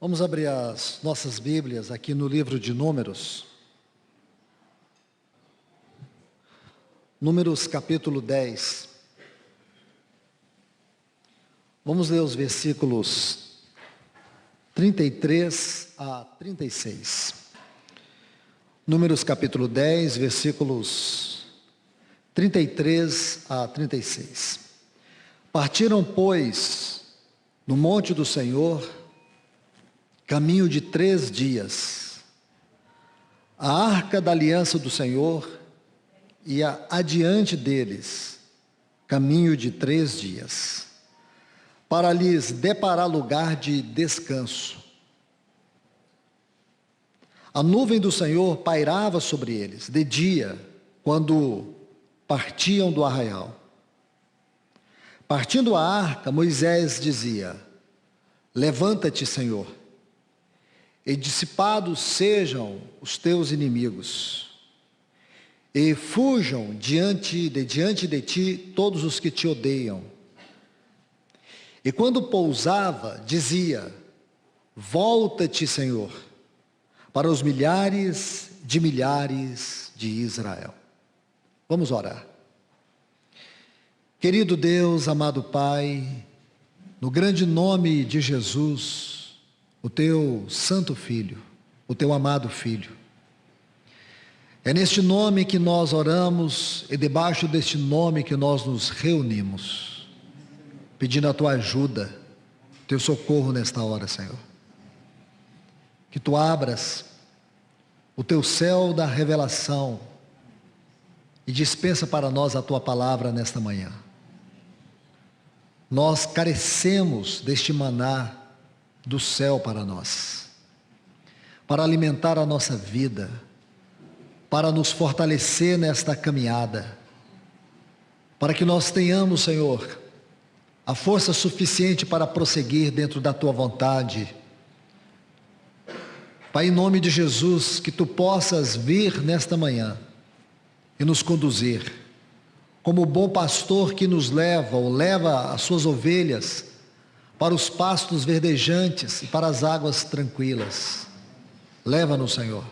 Vamos abrir as nossas Bíblias aqui no livro de Números. Números capítulo 10. Vamos ler os versículos 33 a 36. Números capítulo 10, versículos 33 a 36. Partiram, pois, no monte do Senhor, caminho de 3 dias, a arca da aliança do Senhor ia adiante deles, caminho de 3 dias, para lhes deparar lugar de descanso. A nuvem do Senhor pairava sobre eles, de dia, quando partiam do arraial. Partindo a arca, Moisés dizia: levanta-te, Senhor, e dissipados sejam os teus inimigos, e fujam diante de ti todos os que te odeiam. E quando pousava, dizia: volta-te, Senhor, para os milhares de Israel. Vamos orar. Querido Deus, amado Pai, no grande nome de Jesus, o teu santo Filho, o teu amado Filho, é neste nome que nós oramos e debaixo deste nome que nós nos reunimos, pedindo a tua ajuda, teu socorro nesta hora, Senhor. Que tu abras o teu céu da revelação e dispensa para nós a tua palavra nesta manhã. Nós carecemos deste maná do céu para nós, para alimentar a nossa vida, para nos fortalecer nesta caminhada, para que nós tenhamos, Senhor, a força suficiente para prosseguir dentro da tua vontade. Pai, em nome de Jesus, que tu possas vir nesta manhã e nos conduzir, como o bom pastor que nos leva ou leva as suas ovelhas para os pastos verdejantes e para as águas tranquilas. Leva-nos, Senhor,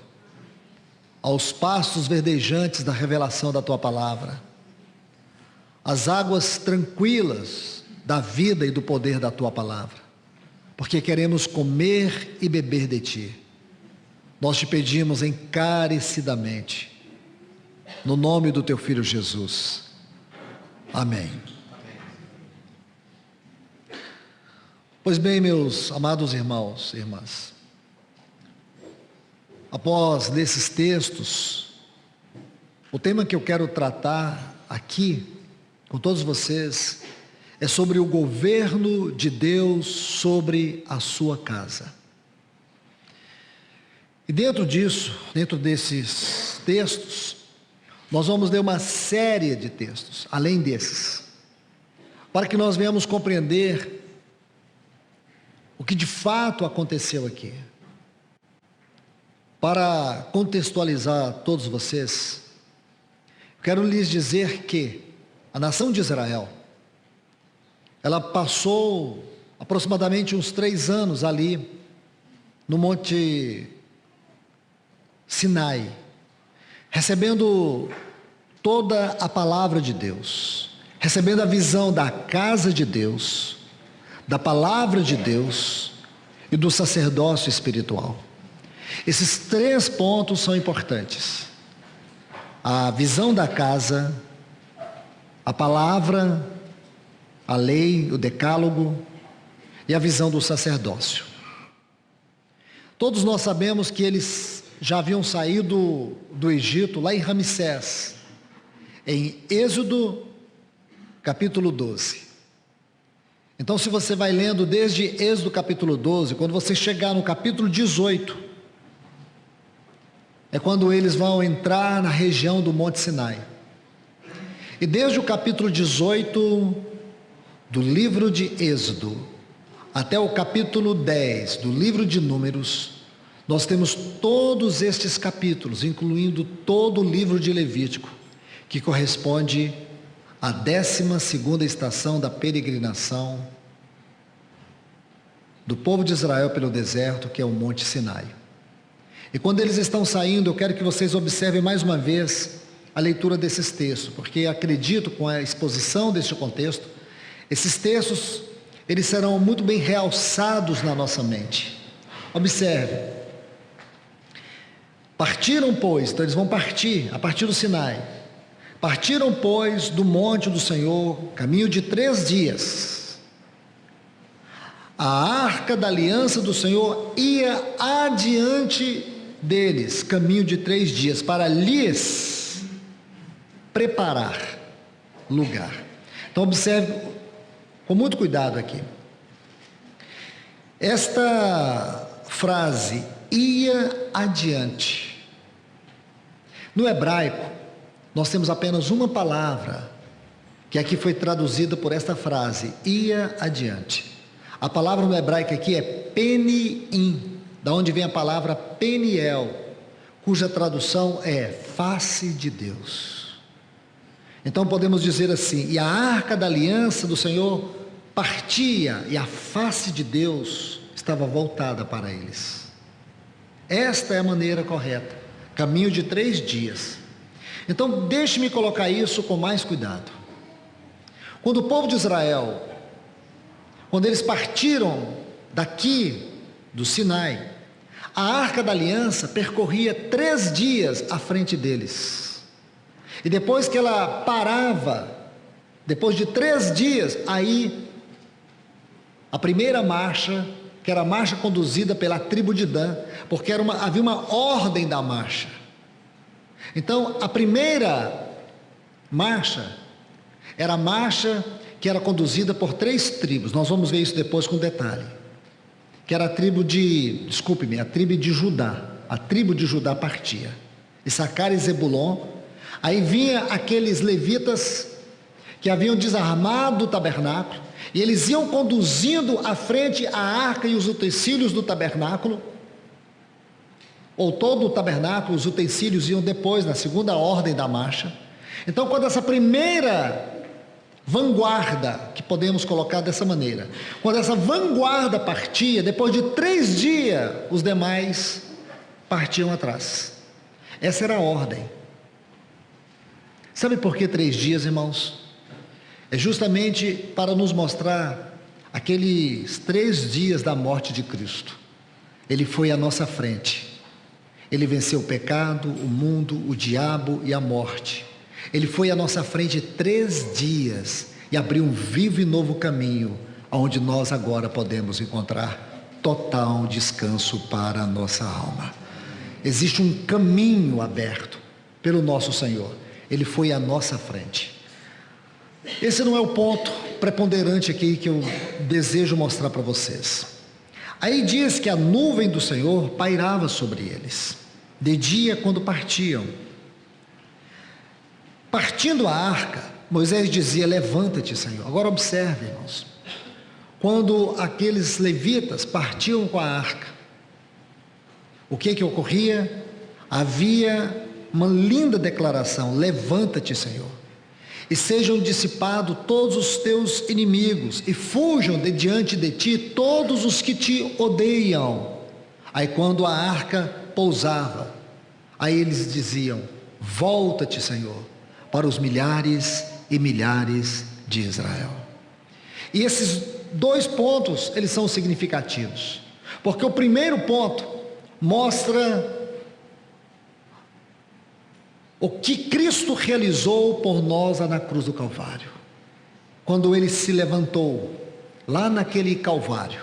aos pastos verdejantes da revelação da tua palavra, as águas tranquilas da vida e do poder da tua palavra, porque queremos comer e beber de ti. Nós te pedimos encarecidamente, no nome do teu Filho Jesus. Amém. Pois bem, meus amados irmãos e irmãs, após ler esses textos, o tema que eu quero tratar aqui com todos vocês é sobre o governo de Deus sobre a sua casa. E dentro desses textos, nós vamos ler uma série de textos, além desses, para que nós venhamos compreender o que de fato aconteceu aqui. Para contextualizar todos vocês, quero lhes dizer que a nação de Israel, ela passou aproximadamente uns 3 anos ali no Monte Sinai, recebendo toda a palavra de Deus, recebendo a visão da casa de Deus, da palavra de Deus e do sacerdócio espiritual. Esses 3 pontos são importantes: a visão da casa, a palavra, a lei, o decálogo e a visão do sacerdócio. Todos nós sabemos que eles já haviam saído do Egito, lá em Ramsés, em Êxodo capítulo 12. Então, se você vai lendo desde Êxodo capítulo 12, quando você chegar no capítulo 18, é quando eles vão entrar na região do Monte Sinai. E desde o capítulo 18 do livro de Êxodo até o capítulo 10 do livro de Números, nós temos todos estes capítulos, incluindo todo o livro de Levítico, que corresponde à 12ª estação da peregrinação do povo de Israel pelo deserto, que é o Monte Sinai. E quando eles estão saindo, eu quero que vocês observem mais uma vez a leitura desses textos, porque acredito, com a exposição deste contexto, esses textos, eles serão muito bem realçados na nossa mente. Observe. Partiram, pois, então eles vão partir, a partir do Sinai. Partiram, pois, do monte do Senhor, caminho de 3 dias. A arca da aliança do Senhor ia adiante deles, caminho de 3 dias, para lhes preparar lugar. Então observe com muito cuidado aqui. Esta frase, ia adiante. No hebraico, nós temos apenas uma palavra, que aqui foi traduzida por esta frase, ia adiante. A palavra no hebraico aqui é peniim, da onde vem a palavra Peniel, cuja tradução é face de Deus. Então podemos dizer assim, e a arca da aliança do Senhor partia, e a face de Deus estava voltada para eles. Esta é a maneira correta, caminho de 3 dias. Então deixe-me colocar isso com mais cuidado. Quando o povo de Israel, quando eles partiram daqui do Sinai, a arca da aliança percorria 3 dias à frente deles. E depois que ela parava, depois de 3 dias, aí a primeira marcha, que era a marcha conduzida pela tribo de Dan, porque havia uma ordem da marcha. Então, a primeira marcha era a marcha que era conduzida por 3 tribos. Nós vamos ver isso depois com detalhe. Que era a tribo de Judá. A tribo de Judá partia. Issacar e Zebulon. Aí vinha aqueles levitas que haviam desarmado o tabernáculo, e eles iam conduzindo à frente a arca e os utensílios do tabernáculo, ou todo o tabernáculo, os utensílios iam depois, na segunda ordem da marcha. Então, quando essa primeira vanguarda, que podemos colocar dessa maneira, quando essa vanguarda partia, depois de 3 dias, os demais partiam atrás. Essa era a ordem. Sabe por que 3 dias, irmãos? É justamente para nos mostrar aqueles 3 dias da morte de Cristo. Ele foi à nossa frente. Ele venceu o pecado, o mundo, o diabo e a morte. Ele foi à nossa frente 3 dias e abriu um vivo e novo caminho, onde nós agora podemos encontrar total descanso para a nossa alma. Existe um caminho aberto pelo nosso Senhor. Ele foi à nossa frente. Esse não é o ponto preponderante aqui que eu desejo mostrar para vocês. Aí diz que a nuvem do Senhor pairava sobre eles, de dia quando partiam. Partindo a arca, Moisés dizia, levanta-te, Senhor. Agora observe, irmãos, quando aqueles levitas partiam com a arca, o que ocorria? Havia uma linda declaração, levanta-te, Senhor, e sejam dissipados todos os teus inimigos, e fujam de diante de ti todos os que te odeiam. Aí quando a arca pousava, aí eles diziam, volta-te, Senhor, para os milhares e milhares de Israel. E esses 2 pontos, eles são significativos, porque o primeiro ponto mostra o que Cristo realizou por nós lá na cruz do Calvário. Quando Ele se levantou, lá naquele Calvário,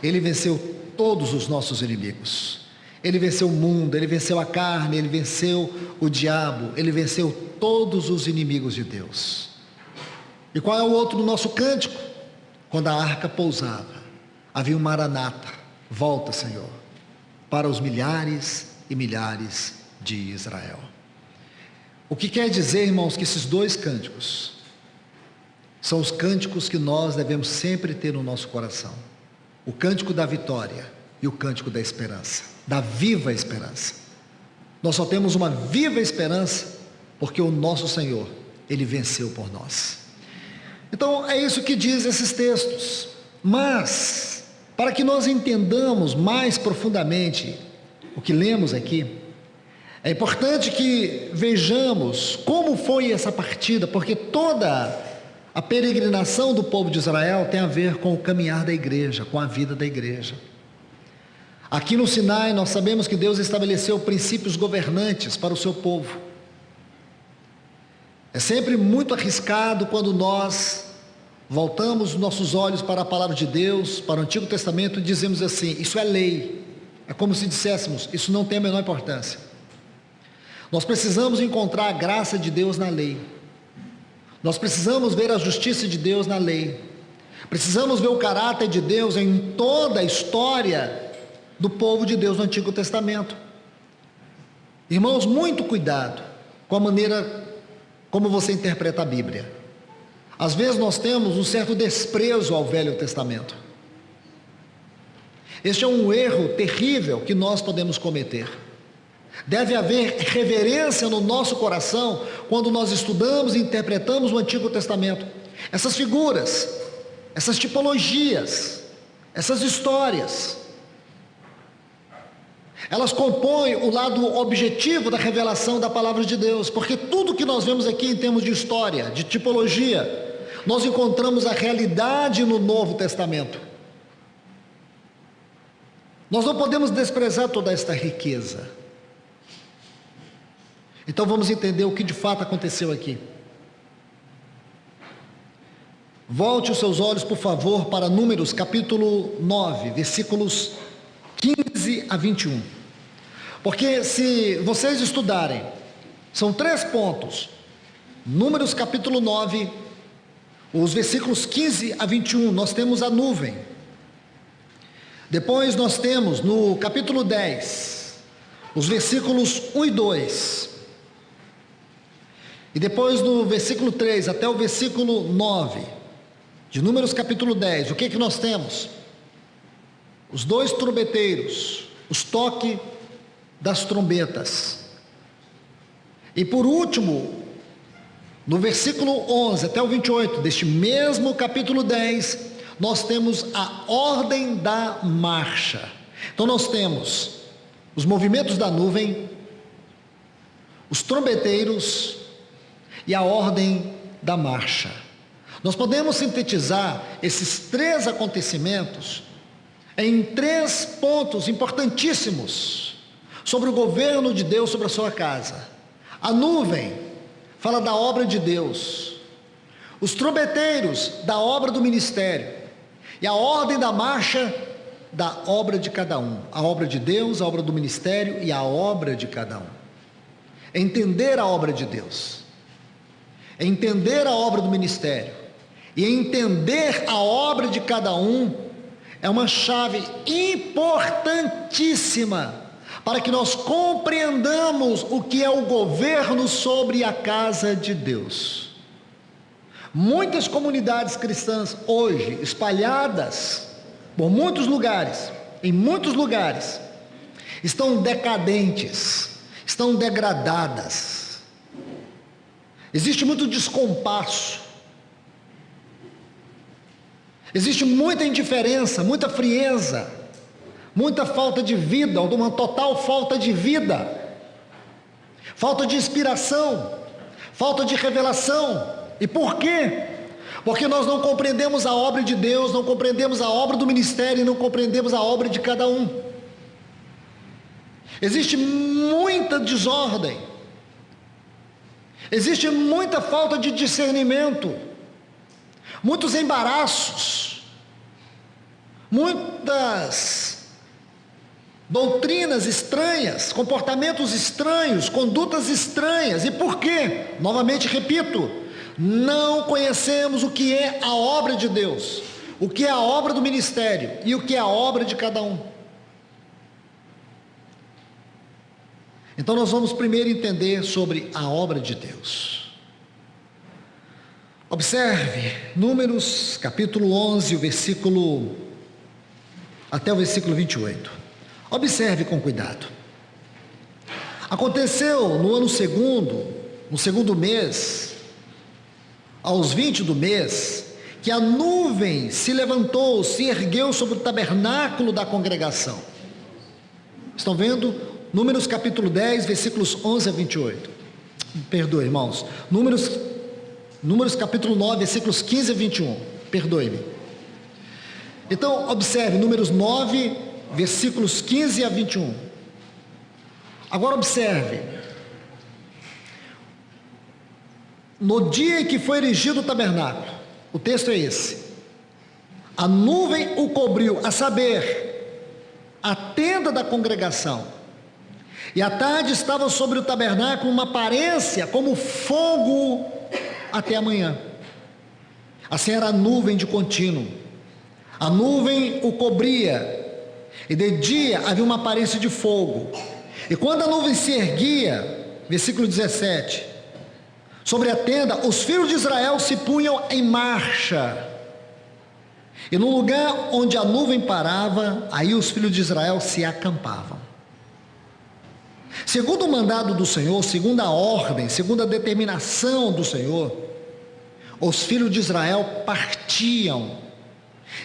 Ele venceu todos os nossos inimigos. Ele venceu o mundo, Ele venceu a carne, Ele venceu o diabo, Ele venceu todos os inimigos de Deus. E qual é o outro do nosso cântico? Quando a arca pousava, havia um maranata, volta, Senhor, para os milhares e milhares de Israel. O que quer dizer, irmãos, que esses 2 cânticos são os cânticos que nós devemos sempre ter no nosso coração. O cântico da vitória e o cântico da esperança, da viva esperança. Nós só temos uma viva esperança porque o nosso Senhor, Ele venceu por nós. Então é isso que diz esses textos. Mas, Para que nós entendamos mais profundamente o que lemos aqui, é importante que vejamos como foi essa partida, porque toda a peregrinação do povo de Israel tem a ver com o caminhar da igreja, com a vida da igreja. Aqui no Sinai nós sabemos que Deus estabeleceu princípios governantes para o seu povo. É sempre muito arriscado quando nós voltamos nossos olhos para a palavra de Deus, para o Antigo Testamento e dizemos assim: isso é lei. É como se disséssemos: isso não tem a menor importância. Nós precisamos encontrar a graça de Deus na lei. Nós precisamos ver a justiça de Deus na lei. Precisamos ver o caráter de Deus em toda a história do povo de Deus no Antigo Testamento. Irmãos, muito cuidado com a maneira como você interpreta a Bíblia. Às vezes nós temos um certo desprezo ao Velho Testamento. Este é um erro terrível que nós podemos cometer. Deve haver reverência no nosso coração quando nós estudamos e interpretamos o Antigo Testamento. Essas figuras, essas tipologias, essas histórias, elas compõem o lado objetivo da revelação da palavra de Deus, porque tudo que nós vemos aqui em termos de história, de tipologia, nós encontramos a realidade no Novo Testamento. Nós não podemos desprezar toda esta riqueza. Então vamos entender o que de fato aconteceu aqui. Volte os seus olhos, por favor, para Números capítulo 9, versículos 15 a 21. Porque se vocês estudarem, são 3 pontos. Números capítulo 9, os versículos 15 a 21, nós temos a nuvem. Depois nós temos no capítulo 10, os versículos 1 e 2. E depois no versículo 3 até o versículo 9, de Números capítulo 10, o que nós temos? Os 2 trombeteiros, os toques das trombetas. E por último, no versículo 11 até o 28, deste mesmo capítulo 10, nós temos a ordem da marcha. Então nós temos os movimentos da nuvem, os trombeteiros e a ordem da marcha. Nós podemos sintetizar esses 3 acontecimentos em 3 pontos importantíssimos sobre o governo de Deus sobre a sua casa. A nuvem fala da obra de Deus, os trombeteiros da obra do ministério, e a ordem da marcha da obra de cada um, a obra de Deus, a obra do ministério e a obra de cada um. Entender a obra de Deus, entender a obra do ministério e entender a obra de cada um é uma chave importantíssima para que nós compreendamos o que é o governo sobre a casa de Deus. Muitas comunidades cristãs hoje, espalhadas por muitos lugares, em muitos lugares, estão decadentes, estão degradadas. Existe muito descompasso, existe muita indiferença, muita frieza, muita falta de vida, ou uma total falta de vida, falta de inspiração, falta de revelação. E por quê? Porque nós não compreendemos a obra de Deus, não compreendemos a obra do ministério e não compreendemos a obra de cada um. Existe muita desordem, existe muita falta de discernimento, muitos embaraços, muitas doutrinas estranhas, comportamentos estranhos, condutas estranhas. E por quê? Novamente repito, não conhecemos o que é a obra de Deus, o que é a obra do ministério e o que é a obra de cada um. Então nós vamos primeiro entender sobre a obra de Deus. Observe Números capítulo 11, o versículo até o versículo 28. Observe com cuidado. Aconteceu no ano segundo, no segundo mês, aos 20 do mês, que a nuvem se levantou, se ergueu sobre o tabernáculo da congregação. Estão vendo? Números capítulo 10, versículos 11 a 28. Perdoe, irmãos. Números capítulo 9, versículos 15 a 21. Perdoe-me. Então, observe, Números 9, versículos 15 a 21. Agora observe. No dia em que foi erigido o tabernáculo, o texto é esse: a nuvem o cobriu, a saber, a tenda da congregação, e à tarde estava sobre o tabernáculo uma aparência como fogo até amanhã. Assim era a nuvem de contínuo. A nuvem o cobria, e de dia havia uma aparência de fogo. E quando a nuvem se erguia, versículo 17, sobre a tenda, os filhos de Israel se punham em marcha. E no lugar onde a nuvem parava, aí os filhos de Israel se acampavam. Segundo o mandado do Senhor, segundo a ordem, segundo a determinação do Senhor, os filhos de Israel partiam.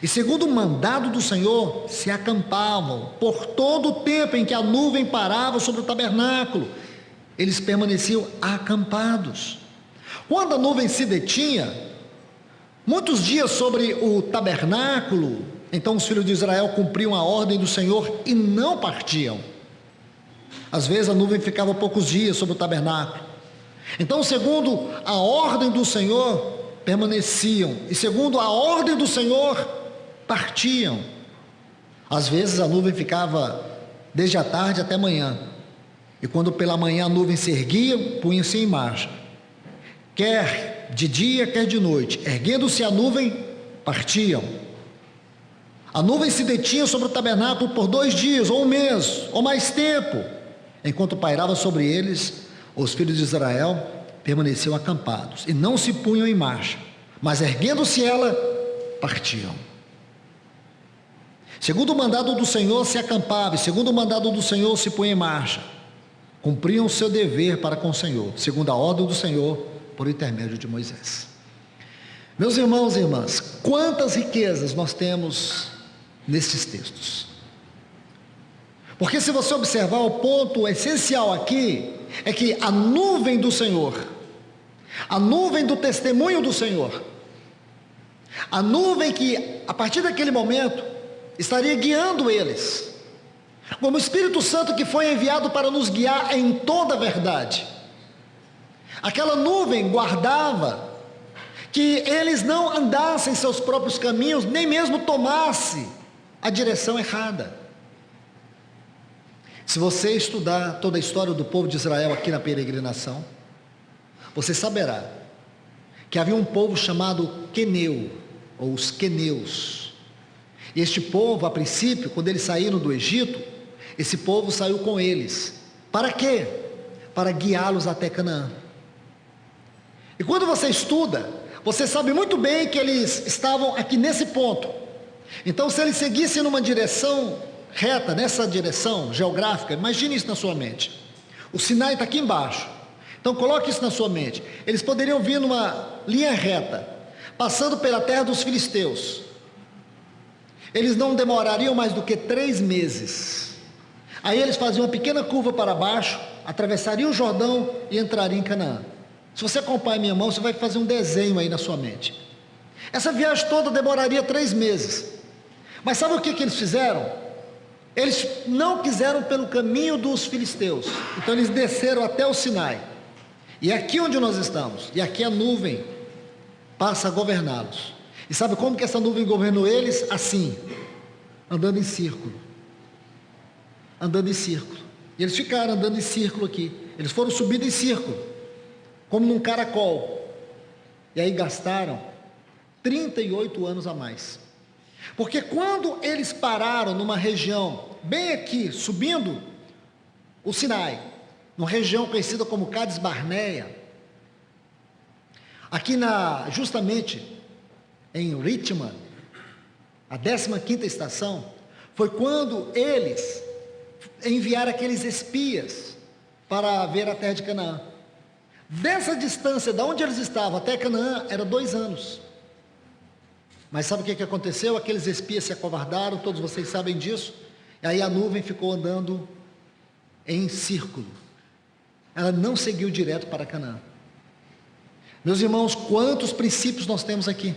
E segundo o mandado do Senhor, se acampavam. Por todo o tempo em que a nuvem parava sobre o tabernáculo, eles permaneciam acampados. Quando a nuvem se detinha, muitos dias sobre o tabernáculo, então os filhos de Israel cumpriam a ordem do Senhor e não partiam. Às vezes a nuvem ficava poucos dias sobre o tabernáculo. Então, segundo a ordem do Senhor, permaneciam, e segundo a ordem do Senhor, partiam. Às vezes a nuvem ficava desde a tarde até manhã, e quando pela manhã a nuvem se erguia, punha-se em marcha, quer de dia, quer de noite. Erguendo-se a nuvem, partiam. A nuvem se detinha sobre o tabernáculo por 2 dias, ou um mês, ou mais tempo. Enquanto pairava sobre eles, os filhos de Israel permaneciam acampados e não se punham em marcha, mas erguendo-se ela, partiam. Segundo o mandado do Senhor se acampava, e segundo o mandado do Senhor se punha em marcha. Cumpriam o seu dever para com o Senhor, segundo a ordem do Senhor, por intermédio de Moisés. Meus irmãos e irmãs, quantas riquezas nós temos nesses textos. Porque se você observar, o ponto essencial aqui é que a nuvem do Senhor, a nuvem do testemunho do Senhor, a nuvem que a partir daquele momento estaria guiando eles, como o Espírito Santo que foi enviado para nos guiar em toda a verdade. Aquela nuvem guardava que eles não andassem seus próprios caminhos, nem mesmo tomassem a direção errada. Se você estudar toda a história do povo de Israel aqui na peregrinação, você saberá que havia um povo chamado Queneu, ou os queneus. E este povo, a princípio, quando eles saíram do Egito, esse povo saiu com eles. Para quê? Para guiá-los até Canaã. E quando você estuda, você sabe muito bem que eles estavam aqui nesse ponto. Então, se eles seguissem numa direção reta, nessa direção geográfica, imagine isso na sua mente. O Sinai está aqui embaixo. Então coloque isso na sua mente. Eles poderiam vir numa linha reta, passando pela terra dos filisteus. Eles não demorariam mais do que 3 meses. Aí eles faziam uma pequena curva para baixo, atravessariam o Jordão e entrariam em Canaã. Se você acompanhar a minha mão, você vai fazer um desenho aí na sua mente. Essa viagem toda demoraria 3 meses. Mas sabe o que eles fizeram? Eles não quiseram pelo caminho dos filisteus, então eles desceram até o Sinai, e é aqui onde nós estamos, e aqui a nuvem passa a governá-los. E sabe como que essa nuvem governou eles? Assim, andando em círculo, e eles ficaram andando em círculo aqui, eles foram subindo em círculo, como num caracol, e aí gastaram 38 anos a mais. Porque quando eles pararam numa região, bem aqui, subindo o Sinai, numa região conhecida como Cades Barneia, aqui justamente em Ritma, a 15ª estação, foi quando eles enviaram aqueles espias para ver a terra de Canaã. Dessa distância, de onde eles estavam até Canaã, era 2 anos. Mas sabe o que aconteceu? Aqueles espias se acovardaram, todos vocês sabem disso, e aí a nuvem ficou andando em círculo. Ela não seguiu direto para Canaã. Meus irmãos, quantos princípios nós temos aqui?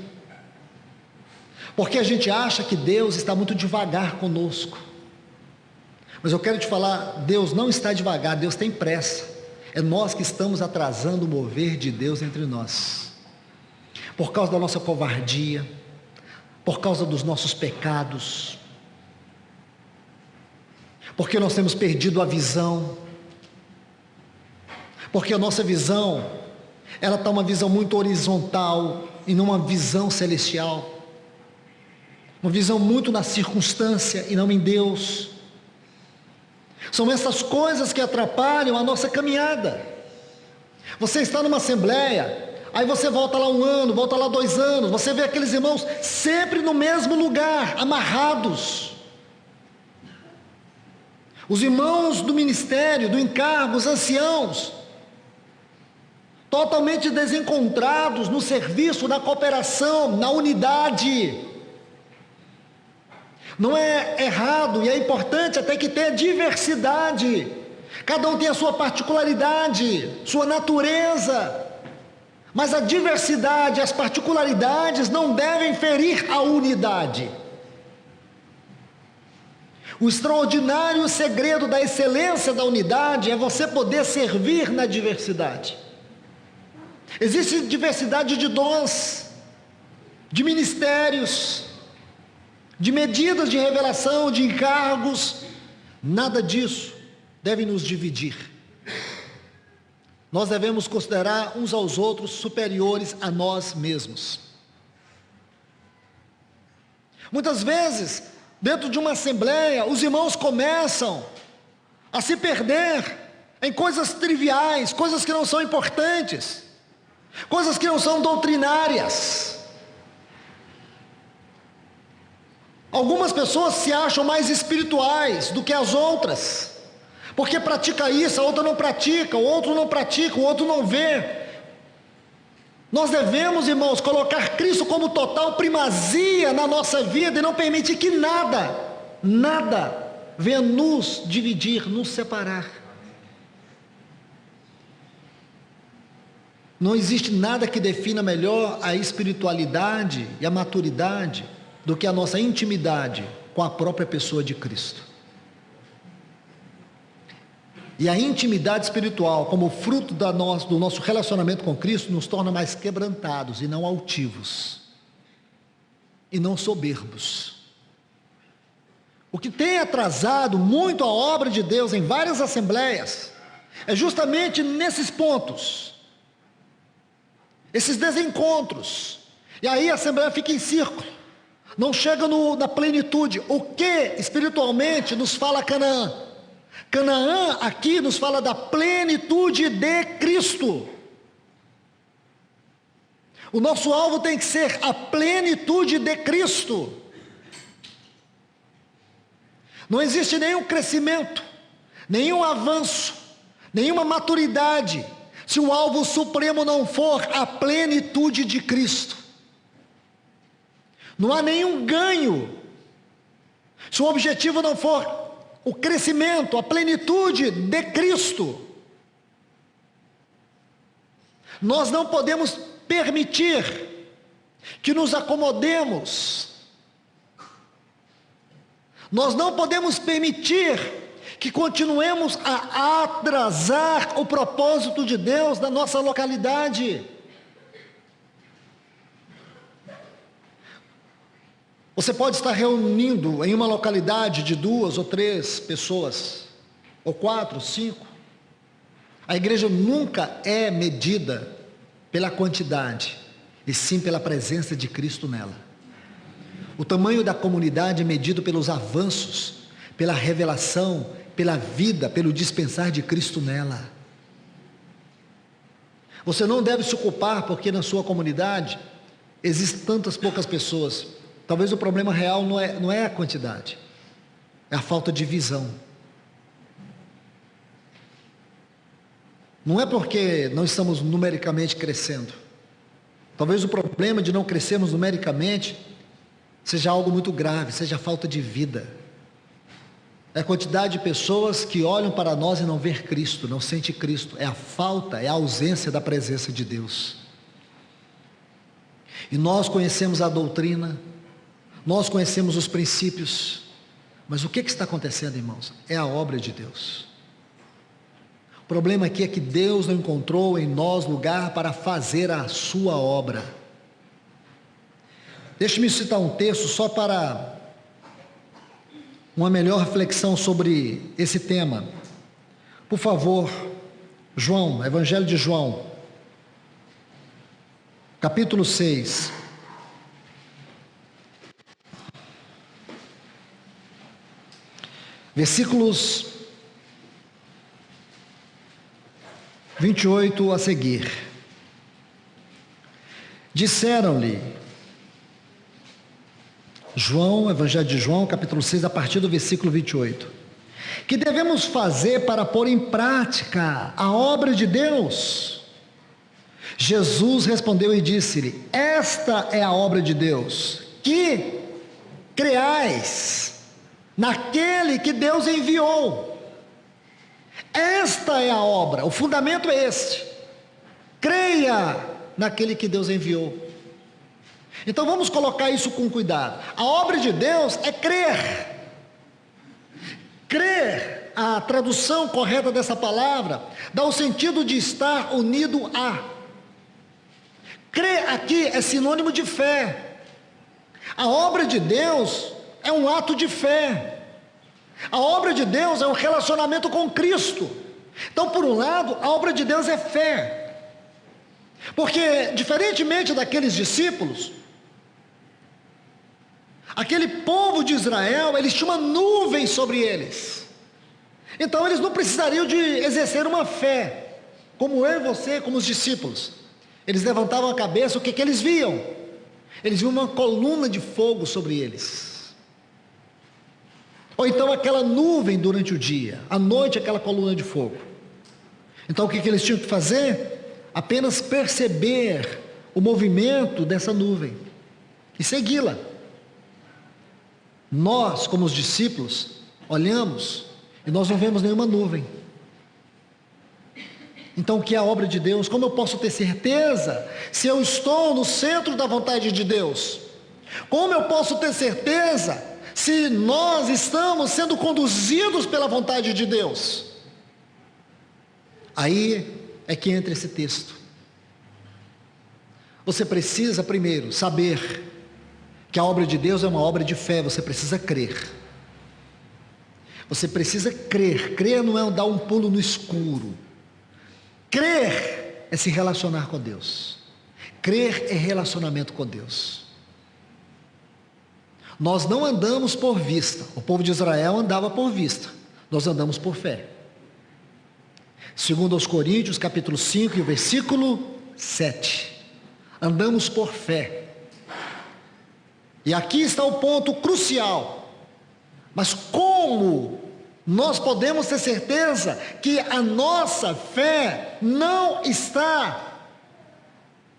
Porque a gente acha que Deus está muito devagar conosco. Mas eu quero te falar, Deus não está devagar, Deus tem pressa. É nós que estamos atrasando o mover de Deus entre nós. Por causa da nossa covardia, por causa dos nossos pecados, porque nós temos perdido a visão, porque a nossa visão, ela está uma visão muito horizontal e não uma visão celestial, uma visão muito na circunstância e não em Deus. São essas coisas que atrapalham a nossa caminhada. Você está numa assembleia, aí você volta lá 1 ano, volta lá 2 anos, você vê aqueles irmãos sempre no mesmo lugar, amarrados. Os irmãos do ministério, do encargo, os anciãos, totalmente desencontrados no serviço, na cooperação, na unidade. Não é errado e é importante até que tenha diversidade. Cada um tem a sua particularidade, sua natureza. Mas a diversidade, as particularidades não devem ferir a unidade. O extraordinário segredo da excelência da unidade é você poder servir na diversidade. Existe diversidade de dons, de ministérios, de medidas de revelação, de encargos. Nada disso deve nos dividir. Nós devemos considerar uns aos outros superiores a nós mesmos. Muitas vezes, dentro de uma assembleia, os irmãos começam a se perder em coisas triviais, coisas que não são importantes, coisas que não são doutrinárias. Algumas pessoas se acham mais espirituais do que as outras, porque pratica isso, a outra não pratica, o outro não pratica, o outro não vê. Nós devemos, irmãos, colocar Cristo como total primazia na nossa vida e não permitir que nada venha nos dividir, nos separar. Não existe nada que defina melhor a espiritualidade e a maturidade do que a nossa intimidade com a própria pessoa de Cristo. E a intimidade espiritual, como fruto do nosso relacionamento com Cristo, nos torna mais quebrantados e não altivos, e não soberbos. O que tem atrasado muito a obra de Deus em várias assembleias, é justamente nesses pontos, esses desencontros, e aí a assembleia fica em círculo, não chega na plenitude. O que espiritualmente nos fala Canaã? Canaã aqui nos fala da plenitude de Cristo. O nosso alvo tem que ser a plenitude de Cristo. Não existe nenhum crescimento, nenhum avanço, nenhuma maturidade, se o alvo supremo não for a plenitude de Cristo. Não há nenhum ganho, se o objetivo não for o crescimento, a plenitude de Cristo. Nós não podemos permitir que nos acomodemos. Nós não podemos permitir que continuemos a atrasar o propósito de Deus na nossa localidade. Você pode estar reunindo em uma localidade de 2 ou 3 pessoas, ou 4, 5. A igreja nunca é medida pela quantidade, e sim pela presença de Cristo nela. O tamanho da comunidade é medido pelos avanços, pela revelação, pela vida, pelo dispensar de Cristo nela. Você não deve se ocupar porque na sua comunidade existem tantas poucas pessoas. Talvez o problema real não é a quantidade, é a falta de visão. Não é porque não estamos numericamente crescendo. Talvez o problema de não crescermos numericamente seja algo muito grave, seja a falta de vida. É a quantidade de pessoas que olham para nós e não vê Cristo, não sente Cristo. É a falta, é a ausência da presença de Deus. E nós conhecemos a doutrina, nós conhecemos os princípios, mas o que está acontecendo, irmãos? É a obra de Deus. O problema aqui é que Deus não encontrou em nós lugar para fazer a sua obra. Deixe-me citar um texto só para uma melhor reflexão sobre esse tema. Por favor, João, Evangelho de João, capítulo 6. Versículos 28 a seguir. Disseram-lhe, João, Evangelho de João, capítulo 6, a partir do versículo 28. Que devemos fazer para pôr em prática a obra de Deus? Jesus respondeu e disse-lhe, esta é a obra de Deus, que creais naquele que Deus enviou. Esta é a obra, o fundamento é este. Creia naquele que Deus enviou. Então vamos colocar isso com cuidado. A obra de Deus é crer. Crer, a tradução correta dessa palavra, dá o sentido de estar unido a. Crer aqui é sinônimo de fé. A obra de Deus é um ato de fé. A obra de Deus é um relacionamento com Cristo. Então, por um lado, a obra de Deus é fé. Porque, diferentemente daqueles discípulos, aquele povo de Israel, eles tinham uma nuvem sobre eles. Então eles não precisariam de exercer uma fé, como eu e você, como os discípulos. Eles levantavam a cabeça, o que eles viam? Eles viam uma coluna de fogo sobre eles. Ou então aquela nuvem durante o dia, à noite aquela coluna de fogo. Então o que eles tinham que fazer? Apenas perceber o movimento dessa nuvem e segui-la. Nós, como os discípulos, olhamos e nós não vemos nenhuma nuvem. Então o que é a obra de Deus? Como eu posso ter certeza se eu estou no centro da vontade de Deus? Como eu posso ter certeza se nós estamos sendo conduzidos pela vontade de Deus? Aí é que entra esse texto. Você precisa primeiro saber que a obra de Deus é uma obra de fé, você precisa crer. Você precisa crer. Crer não é dar um pulo no escuro. Crer é se relacionar com Deus. Crer é relacionamento com Deus. Nós não andamos por vista. O povo de Israel andava por vista. Nós andamos por fé. Segundo aos Coríntios, capítulo 5, e o versículo 7. Andamos por fé. E aqui está o ponto crucial. Mas como nós podemos ter certeza que a nossa fé não está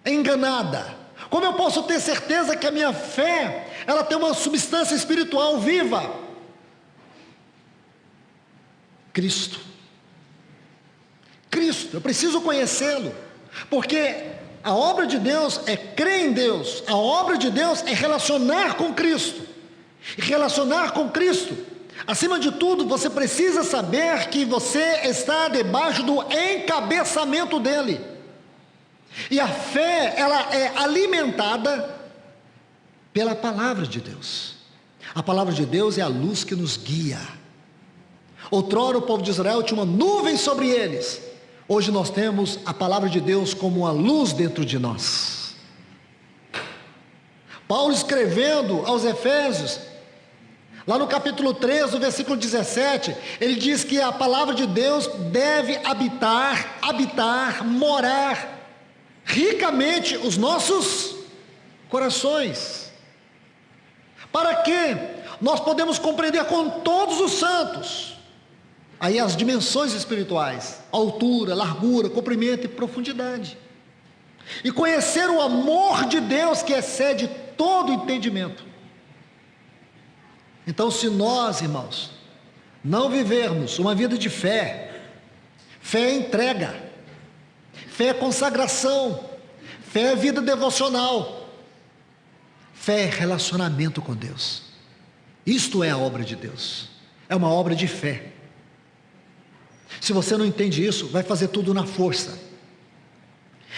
enganada? Como eu posso ter certeza que a minha fé, ela tem uma substância espiritual viva? Cristo. Cristo, eu preciso conhecê-lo. Porque a obra de Deus é crer em Deus. A obra de Deus é relacionar com Cristo. E relacionar com Cristo, acima de tudo, você precisa saber que você está debaixo do encabeçamento dele. E a fé, ela é alimentada pela palavra de Deus. A palavra de Deus é a luz que nos guia. Outrora o povo de Israel tinha uma nuvem sobre eles. Hoje nós temos a palavra de Deus como uma luz dentro de nós. Paulo escrevendo aos Efésios, lá no capítulo 3, no versículo 17, ele diz que a palavra de Deus deve habitar, morar ricamente os nossos corações. Para que nós podemos compreender com todos os santos aí as dimensões espirituais, altura, largura, comprimento e profundidade. E conhecer o amor de Deus que excede todo entendimento. Então, se nós, irmãos, não vivermos uma vida de fé, fé é entrega, fé é consagração, fé é vida devocional, fé é relacionamento com Deus. Isto é a obra de Deus, é uma obra de fé. Se você não entende isso, vai fazer tudo na força.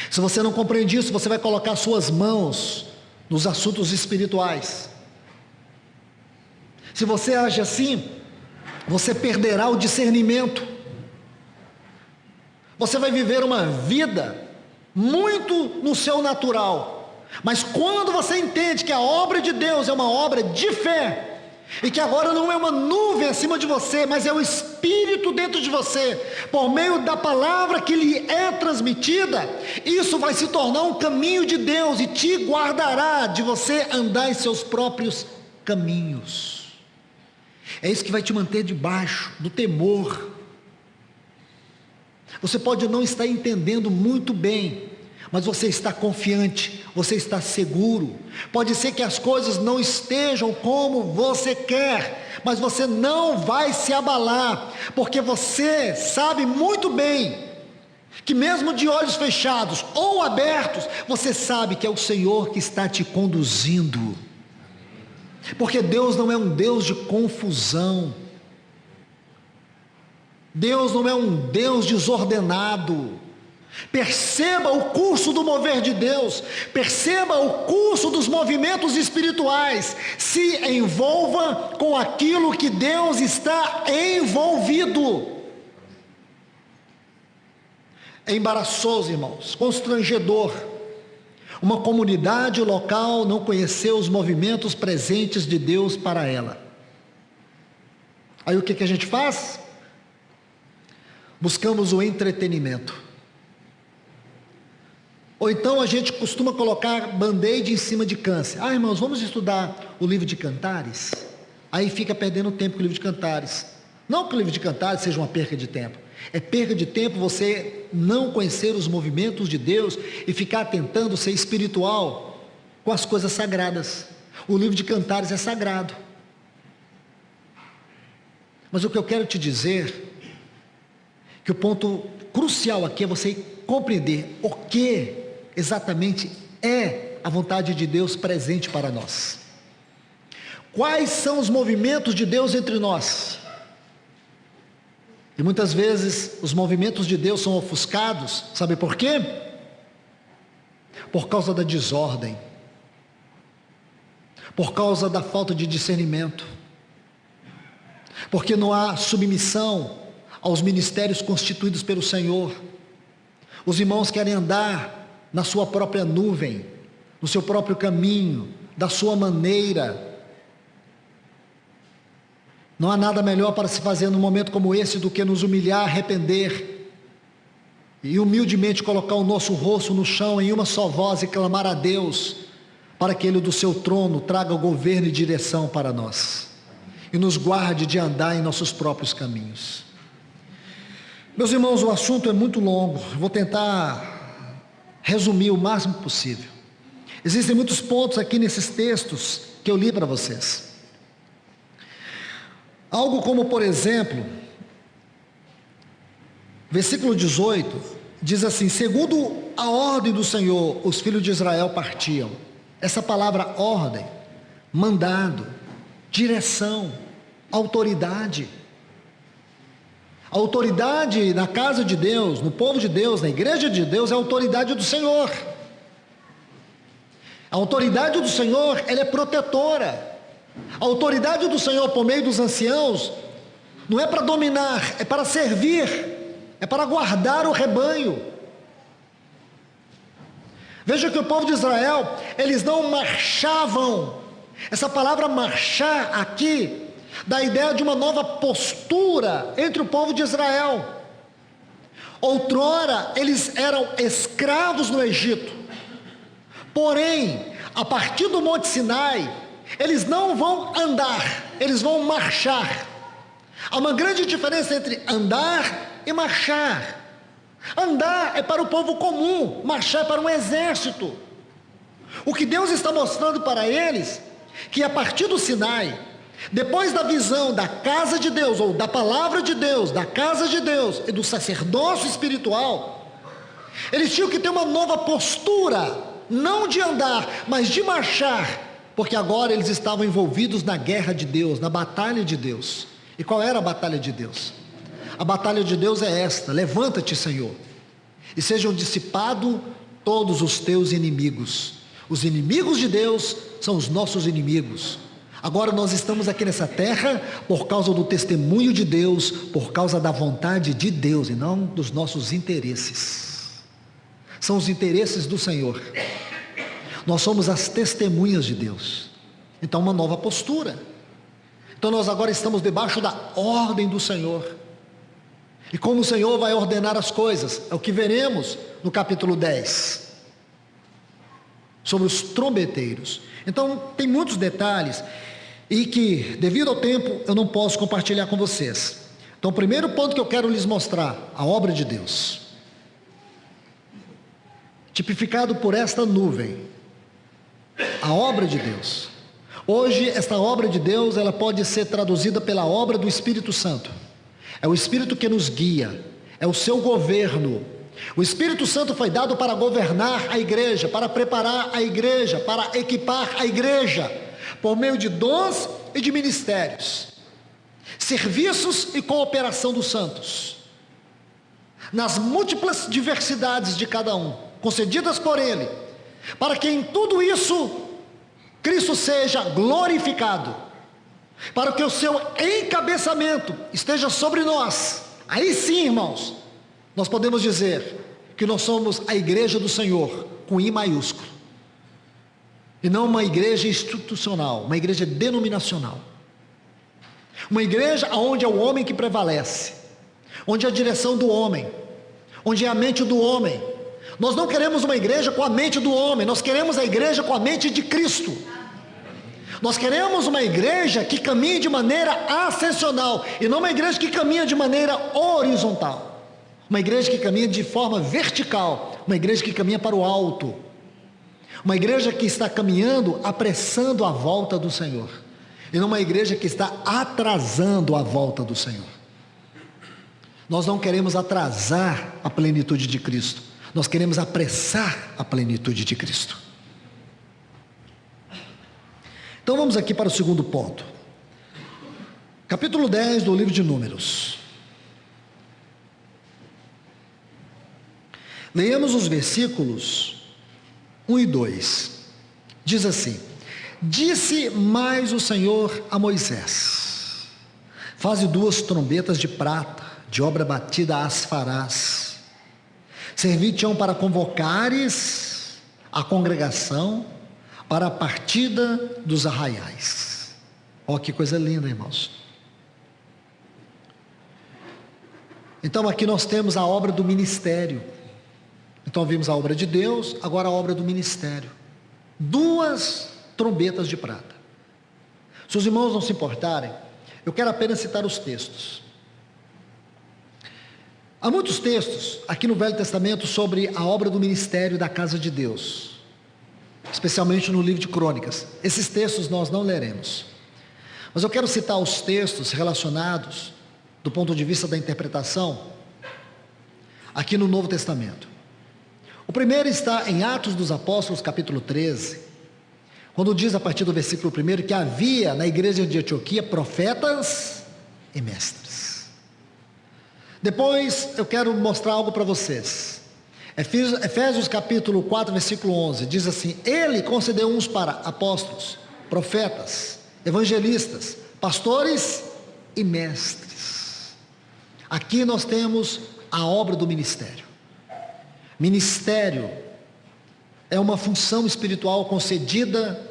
Se você não compreende isso, você vai colocar suas mãos nos assuntos espirituais. Se você age assim, você perderá o discernimento. Você vai viver uma vida muito no seu natural. Mas quando você entende que a obra de Deus é uma obra de fé, e que agora não é uma nuvem acima de você, mas é o Espírito dentro de você, por meio da palavra que lhe é transmitida, isso vai se tornar um caminho de Deus e te guardará de você andar em seus próprios caminhos. É isso que vai te manter debaixo do temor. Você pode não estar entendendo muito bem, mas você está confiante, você está seguro. Pode ser que as coisas não estejam como você quer, mas você não vai se abalar, porque você sabe muito bem que mesmo de olhos fechados ou abertos, você sabe que é o Senhor que está te conduzindo. Porque Deus não é um Deus de confusão. Deus não é um Deus desordenado. Perceba o curso do mover de Deus, perceba o curso dos movimentos espirituais, se envolva com aquilo que Deus está envolvido. É embaraçoso, irmãos, constrangedor, uma comunidade local não conhecer os movimentos presentes de Deus para ela. Aí o que a gente faz? Buscamos o entretenimento. Ou então a gente costuma colocar band-aid em cima de câncer. Ah, irmãos, vamos estudar o livro de Cantares? Aí fica perdendo tempo com o livro de Cantares. Não que o livro de Cantares seja uma perca de tempo. É perca de tempo você não conhecer os movimentos de Deus e ficar tentando ser espiritual com as coisas sagradas. O livro de Cantares é sagrado. Mas o que eu quero te dizer, que o ponto crucial aqui é você compreender o que exatamente é a vontade de Deus presente para nós. Quais são os movimentos de Deus entre nós? E muitas vezes os movimentos de Deus são ofuscados, sabe por quê? Por causa da desordem, por causa da falta de discernimento, porque não há submissão aos ministérios constituídos pelo Senhor. Os irmãos querem andar na sua própria nuvem, no seu próprio caminho, da sua maneira. Não há nada melhor para se fazer num momento como esse do que nos humilhar, arrepender e humildemente colocar o nosso rosto no chão em uma só voz e clamar a Deus para que Ele do seu trono traga o governo e direção para nós e nos guarde de andar em nossos próprios caminhos. Meus irmãos, o assunto é muito longo, vou tentar resumir o máximo possível. Existem muitos pontos aqui nesses textos que eu li para vocês. Algo como, por exemplo, versículo 18, diz assim: segundo a ordem do Senhor, os filhos de Israel partiam. Essa palavra ordem, mandado, direção, autoridade. A autoridade na casa de Deus, no povo de Deus, na igreja de Deus, é a autoridade do Senhor. A autoridade do Senhor, ela é protetora. A autoridade do Senhor por meio dos anciãos não é para dominar, é para servir, é para guardar o rebanho. Veja que o povo de Israel, eles não marchavam. Essa palavra marchar aqui dá a ideia de uma nova postura entre o povo de Israel. Outrora eles eram escravos no Egito, porém a partir do Monte Sinai eles não vão andar, eles vão marchar. Há uma grande diferença entre andar e marchar. Andar é para o povo comum, marchar é para um exército. O que Deus está mostrando para eles, que a partir do Sinai, Depois da visão da casa de Deus, ou da palavra de Deus, da casa de Deus e do sacerdócio espiritual, eles tinham que ter uma nova postura, não de andar, mas de marchar, porque agora eles estavam envolvidos na guerra de Deus, na batalha de Deus. E qual era a batalha de Deus? A batalha de Deus é esta: levanta-te, Senhor, e sejam dissipados todos os teus inimigos. Os inimigos de Deus são os nossos inimigos. Agora nós estamos aqui nessa terra por causa do testemunho de Deus, por causa da vontade de Deus e não dos nossos interesses. São os interesses do Senhor. Nós somos as testemunhas de Deus. Então, uma nova postura. Então nós agora estamos debaixo da ordem do Senhor. E como o Senhor vai ordenar as coisas, é o que veremos no capítulo 10, sobre os trombeteiros. Então tem muitos detalhes, e que devido ao tempo eu não posso compartilhar com vocês. Então o primeiro ponto que eu quero lhes mostrar, a obra de Deus, tipificado por esta nuvem, a obra de Deus. Hoje esta obra de Deus, ela pode ser traduzida pela obra do Espírito Santo. É o Espírito que nos guia, é o seu governo. O Espírito Santo foi dado para governar a igreja, para preparar a igreja, para equipar a igreja, por meio de dons e de ministérios, serviços e cooperação dos santos, nas múltiplas diversidades de cada um, concedidas por Ele, para que em tudo isso Cristo seja glorificado, para que o seu encabeçamento esteja sobre nós. Aí sim, irmãos, nós podemos dizer que nós somos a igreja do Senhor, com I maiúsculo, e não uma igreja institucional, uma igreja denominacional, uma igreja onde é o homem que prevalece, onde é a direção do homem, onde é a mente do homem. Nós não queremos uma igreja com a mente do homem, nós queremos a igreja com a mente de Cristo. Nós queremos uma igreja que caminhe de maneira ascensional, e não uma igreja que caminha de maneira horizontal, uma igreja que caminha de forma vertical, uma igreja que caminha para o alto, uma igreja que está caminhando, apressando a volta do Senhor, e não uma igreja que está atrasando a volta do Senhor. Nós não queremos atrasar a plenitude de Cristo, nós queremos apressar a plenitude de Cristo. Então vamos aqui para o segundo ponto, capítulo 10 do livro de Números. Leiamos os versículos 1 e 2. Diz assim: disse mais o Senhor a Moisés: faze 2 trombetas de prata, de obra batida as farás, servir-te-ão para convocares a congregação para a partida dos arraiais. Ó, que coisa linda, irmãos. Então aqui nós temos a obra do ministério. Então vimos a obra de Deus, agora a obra do ministério. 2 trombetas de prata. Se os irmãos não se importarem, eu quero apenas citar os textos. Há muitos textos aqui no Velho Testamento sobre a obra do ministério da casa de Deus, especialmente no livro de Crônicas. Esses textos nós não leremos, mas eu quero citar os textos relacionados do ponto de vista da interpretação aqui no Novo Testamento. O primeiro está em Atos dos Apóstolos, capítulo 13, quando diz a partir do versículo 1 que havia na igreja de Antioquia profetas e mestres. Depois eu quero mostrar algo para vocês. Efésios capítulo 4, versículo 11, diz assim: ele concedeu uns para apóstolos, profetas, evangelistas, pastores e mestres. Aqui nós temos a obra do ministério. Ministério é uma função espiritual concedida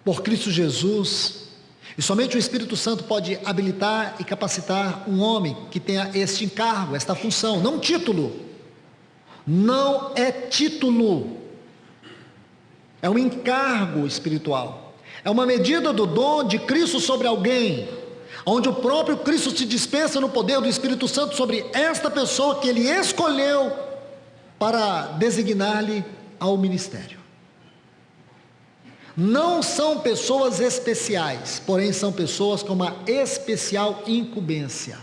por Cristo Jesus, e somente o Espírito Santo pode habilitar e capacitar um homem que tenha este encargo, esta função, não título. Não é título, é um encargo espiritual, é uma medida do dom de Cristo sobre alguém, onde o próprio Cristo se dispensa no poder do Espírito Santo sobre esta pessoa que Ele escolheu para designar-lhe ao ministério. Não são pessoas especiais, porém são pessoas com uma especial incumbência.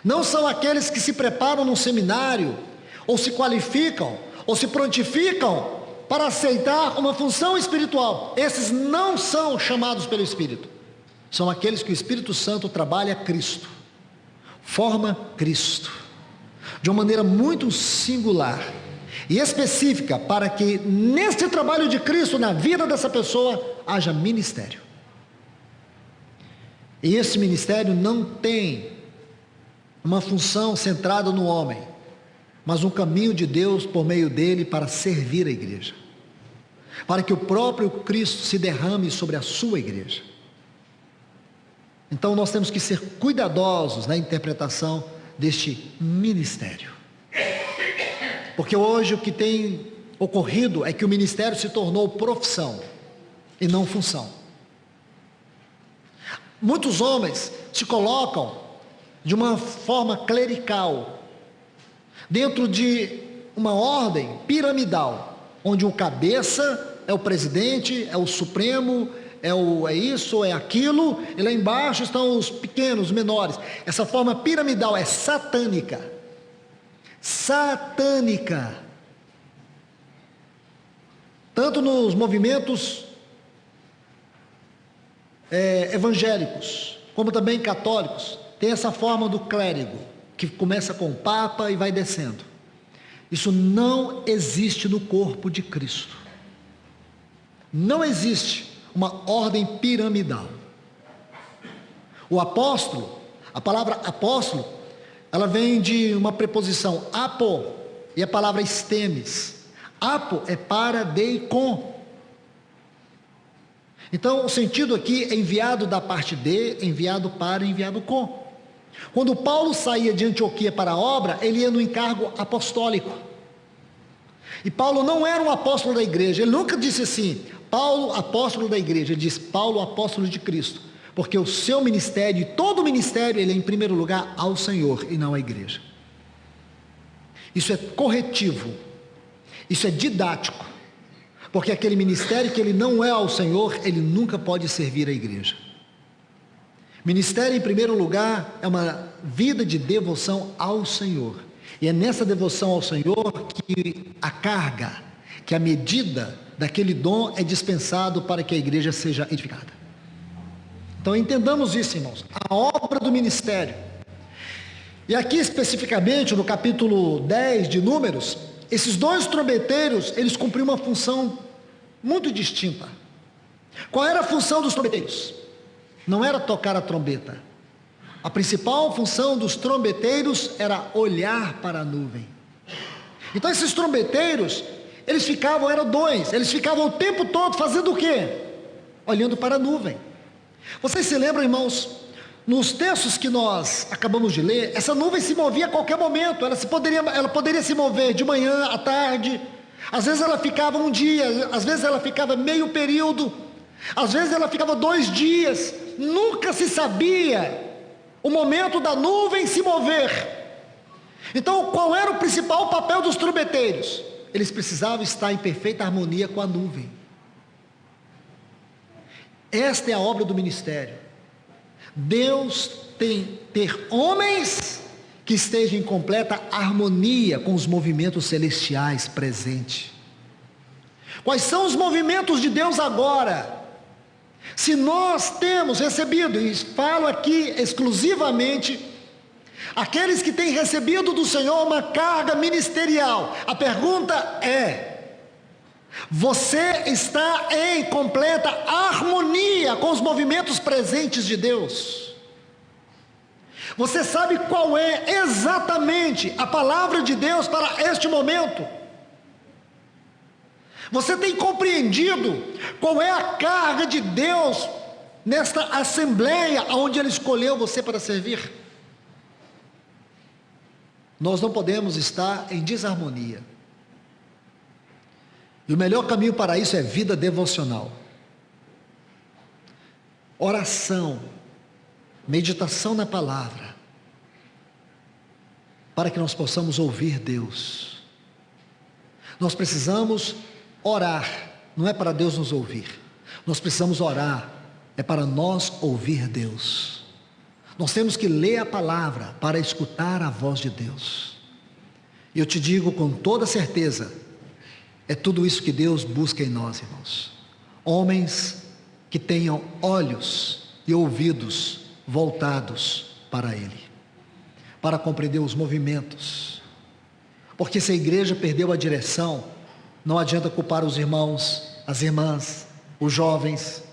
Não são aqueles que se preparam num seminário, ou se qualificam, ou se prontificam para aceitar uma função espiritual. Esses não são chamados pelo Espírito. São aqueles que o Espírito Santo trabalha Cristo, forma Cristo, de uma maneira muito singular e específica, para que neste trabalho de Cristo na vida dessa pessoa haja ministério. E esse ministério não tem uma função centrada no homem, mas um caminho de Deus por meio dele para servir a igreja, para que o próprio Cristo se derrame sobre a sua igreja. Então nós temos que ser cuidadosos na interpretação deste ministério, porque hoje o que tem ocorrido é que o ministério se tornou profissão e não função. Muitos homens se colocam de uma forma clerical, dentro de uma ordem piramidal, onde o cabeça é o presidente, é o supremo, é isso, é aquilo, e lá embaixo estão os pequenos, os menores. Essa forma piramidal é satânica. Satânica. Tanto nos movimentos evangélicos, como também católicos, tem essa forma do clérigo, que começa com o Papa e vai descendo. Isso não existe no corpo de Cristo. Não existe uma ordem piramidal. O apóstolo, a palavra apóstolo, ela vem de uma preposição apo, e a palavra estemes. Apo é para, de e com. Então o sentido aqui é enviado da parte de, enviado para, enviado com. Quando Paulo saía de Antioquia para a obra, ele ia no encargo apostólico. E Paulo não era um apóstolo da igreja. Ele nunca disse assim, Paulo, apóstolo da igreja. Ele diz, Paulo, apóstolo de Cristo. Porque o seu ministério, e todo o ministério, ele é em primeiro lugar ao Senhor e não à igreja. Isso é corretivo. Isso é didático. Porque aquele ministério que ele não é ao Senhor, ele nunca pode servir a igreja. Ministério, em primeiro lugar, é uma vida de devoção ao Senhor. E é nessa devoção ao Senhor que a carga, que a medida daquele dom é dispensado para que a igreja seja edificada. Então entendamos isso, irmãos. A obra do ministério. E aqui especificamente no capítulo 10 de Números, esses dois trombeteiros, eles cumpriam uma função muito distinta. Qual era a função dos trombeteiros? Não era tocar a trombeta. A principal função dos trombeteiros era olhar para a nuvem. Então esses trombeteiros, eles ficavam, eram dois, eles ficavam o tempo todo fazendo o quê? Olhando para a nuvem. Vocês se lembram, irmãos, nos textos que nós acabamos de ler, essa nuvem se movia a qualquer momento, ela poderia se mover de manhã à tarde, às vezes ela ficava um dia, às vezes ela ficava meio período, às vezes ela ficava 2 dias, nunca se sabia o momento da nuvem se mover. Então qual era o principal papel dos trombeteiros? Eles precisavam estar em perfeita harmonia com a nuvem. Esta é a obra do ministério. Deus tem ter homens que estejam em completa harmonia com os movimentos celestiais presentes. Quais são os movimentos de Deus agora? Se nós temos recebido, e falo aqui exclusivamente, aqueles que têm recebido do Senhor uma carga ministerial, a pergunta é: você está em completa harmonia com os movimentos presentes de Deus? Você sabe qual é exatamente a palavra de Deus para este momento? Você tem compreendido qual é a carga de Deus nesta assembleia onde Ele escolheu você para servir? Nós não podemos estar em desarmonia. E o melhor caminho para isso é vida devocional. Oração, meditação na palavra, para que nós possamos ouvir Deus. Nós precisamos orar não é para Deus nos ouvir. Nós precisamos orar, é para nós ouvir Deus. Nós temos que ler a palavra para escutar a voz de Deus. E eu te digo com toda certeza, é tudo isso que Deus busca em nós, irmãos. Homens que tenham olhos e ouvidos voltados para Ele, para compreender os movimentos. Porque se a igreja perdeu a direção, não adianta culpar os irmãos, as irmãs, os jovens.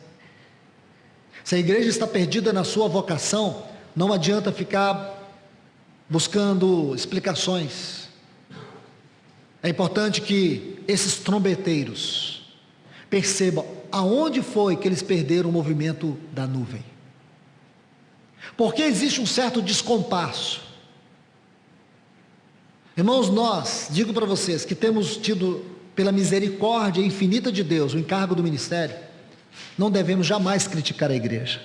Se a igreja está perdida na sua vocação, não adianta ficar buscando explicações. É importante que esses trombeteiros percebam aonde foi que eles perderam o movimento da nuvem. Porque existe um certo descompasso. Irmãos, nós, digo para vocês, que temos tido, pela misericórdia infinita de Deus, o encargo do ministério, não devemos jamais criticar a igreja.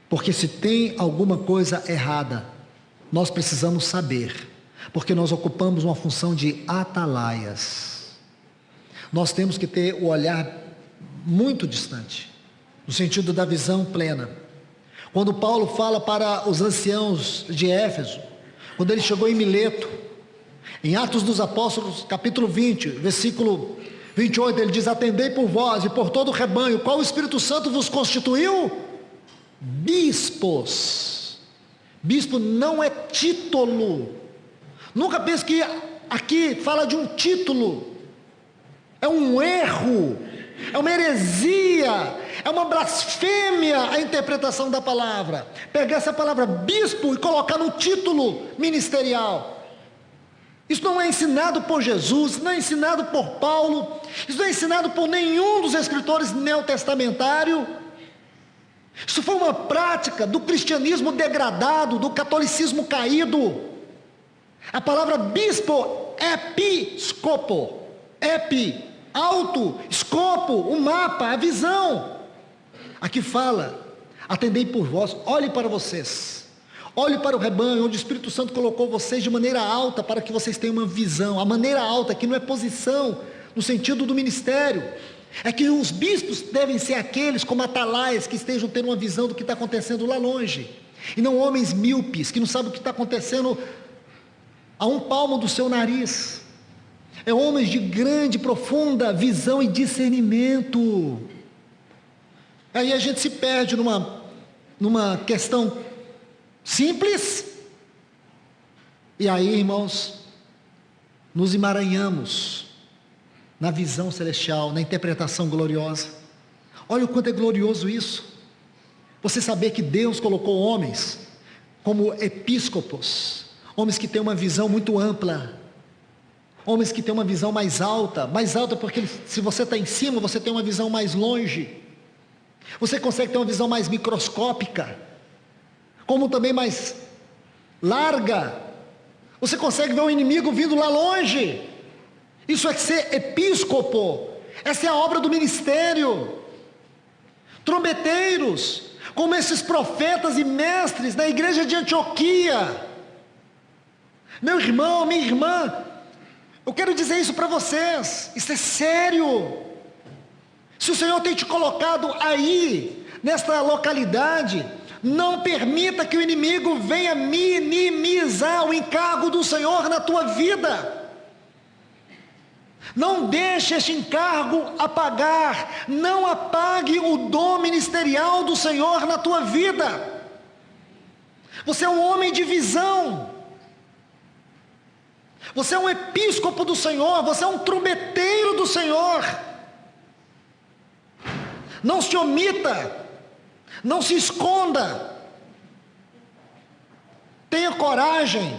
Porque se tem alguma coisa errada, nós precisamos saber, porque nós ocupamos uma função de atalaias. Nós temos que ter o olhar muito distante, no sentido da visão plena. Quando Paulo fala para os anciãos de Éfeso, quando ele chegou em Mileto, em Atos dos Apóstolos, capítulo 20, versículo 28, ele diz: atendei por vós e por todo o rebanho, qual o Espírito Santo vos constituiu? Bispos. Bispo não é título. Nunca pense que aqui fala de um título. É um erro, é uma heresia, é uma blasfêmia a interpretação da palavra. Pegar essa palavra bispo e colocar no título ministerial. Isso não é ensinado por Jesus, não é ensinado por Paulo, isso não é ensinado por nenhum dos escritores neotestamentários. Isso foi uma prática do cristianismo degradado, do catolicismo caído. A palavra bispo, episcopo, epi, alto, escopo, o mapa, a visão. Aqui fala: atendei por vós, olhe para vocês. Olhe para o rebanho, onde o Espírito Santo colocou vocês de maneira alta, para que vocês tenham uma visão. A maneira alta aqui não é posição, no sentido do ministério. É que os bispos devem ser aqueles como atalaias, que estejam tendo uma visão do que está acontecendo lá longe. E não homens míopes, que não sabem o que está acontecendo a um palmo do seu nariz. É homens de grande, profunda visão e discernimento. Aí a gente se perde numa questão simples, e aí, irmãos, nos emaranhamos na visão celestial, na interpretação gloriosa. Olha o quanto é glorioso isso. Você saber que Deus colocou homens como episcopos, homens que têm uma visão muito ampla, homens que têm uma visão mais alta porque se você está em cima, você tem uma visão mais longe, você consegue ter uma visão mais microscópica, como também mais larga. Você consegue ver o inimigo vindo lá longe. Isso é ser episcopo. Essa é a obra do ministério. Trombeteiros, como esses profetas e mestres da igreja de Antioquia. Meu irmão, minha irmã, eu quero dizer isso para vocês. Isso é sério. Se o Senhor tem te colocado aí, nesta localidade, não permita que o inimigo venha minimizar o encargo do Senhor na tua vida. Não deixe este encargo apagar. Não apague o dom ministerial do Senhor na tua vida. Você é um homem de visão. Você é um episcopo do Senhor. Você é um trombeteiro do Senhor. Não se omita. Não se esconda. Tenha coragem,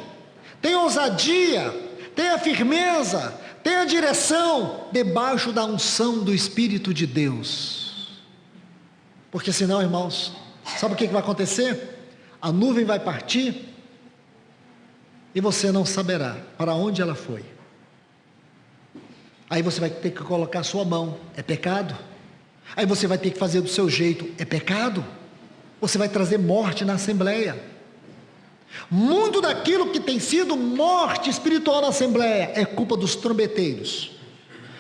tenha ousadia, tenha firmeza, tenha direção debaixo da unção do Espírito de Deus. Porque senão, irmãos, sabe o que vai acontecer? A nuvem vai partir e você não saberá para onde ela foi. Aí você vai ter que colocar a sua mão. É pecado? Aí você vai ter que fazer do seu jeito. É pecado? Você vai trazer morte na assembleia. Muito daquilo que tem sido morte espiritual na assembleia é culpa dos trombeteiros,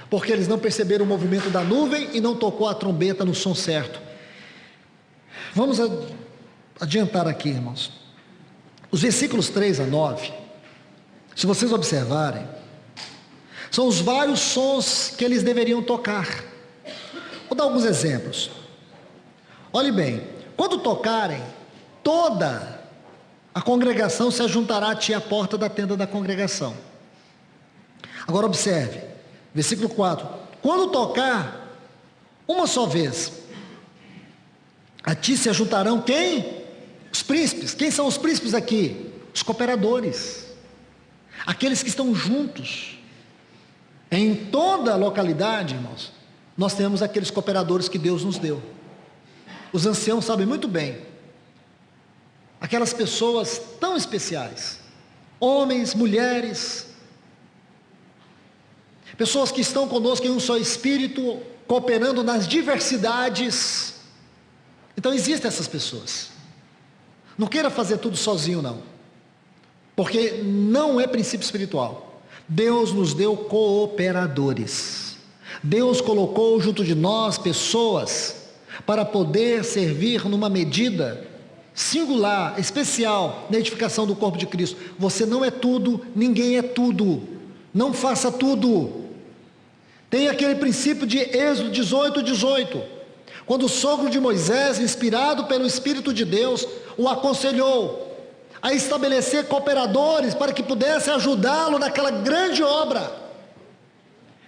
porque eles não perceberam o movimento da nuvem e não tocou a trombeta no som certo. Vamos adiantar aqui, irmãos. Os versículos 3 a 9, se vocês observarem, são os vários sons que eles deveriam tocar. Vou dar alguns exemplos. Olhe bem, quando tocarem, toda a congregação se ajuntará a ti à porta da tenda da congregação. Agora observe, versículo 4. Quando tocar uma só vez, a ti se ajuntarão quem? Os príncipes. Quem são os príncipes aqui? Os cooperadores. Aqueles que estão juntos. Em toda a localidade, irmãos, nós temos aqueles cooperadores que Deus nos deu. Os anciãos sabem muito bem. Aquelas pessoas tão especiais. Homens, mulheres. Pessoas que estão conosco em um só espírito, cooperando nas diversidades. Então existem essas pessoas. Não queira fazer tudo sozinho, não. Porque não é princípio espiritual. Deus nos deu cooperadores. Deus colocou junto de nós pessoas para poder servir numa medida singular, especial, na edificação do corpo de Cristo. Você não é tudo, ninguém é tudo. Não faça tudo. Tem aquele princípio de Êxodo 18:18. Quando o sogro de Moisés, inspirado pelo Espírito de Deus, o aconselhou a estabelecer cooperadores para que pudesse ajudá-lo naquela grande obra.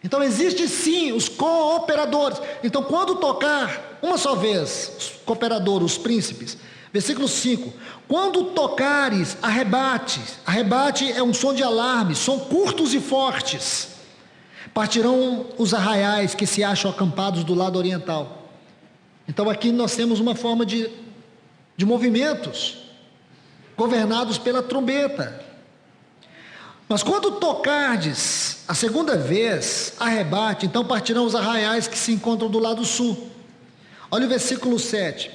Então existe sim os cooperadores. Então quando tocar uma só vez, os cooperadores, os príncipes, versículo 5, quando tocares arrebate é um som de alarme, são curtos e fortes, partirão os arraiais que se acham acampados do lado oriental. Então aqui nós temos uma forma de movimentos, governados pela trombeta. Mas quando tocardes a segunda vez, arrebate, então partirão os arraiais que se encontram do lado sul. Olha o versículo 7.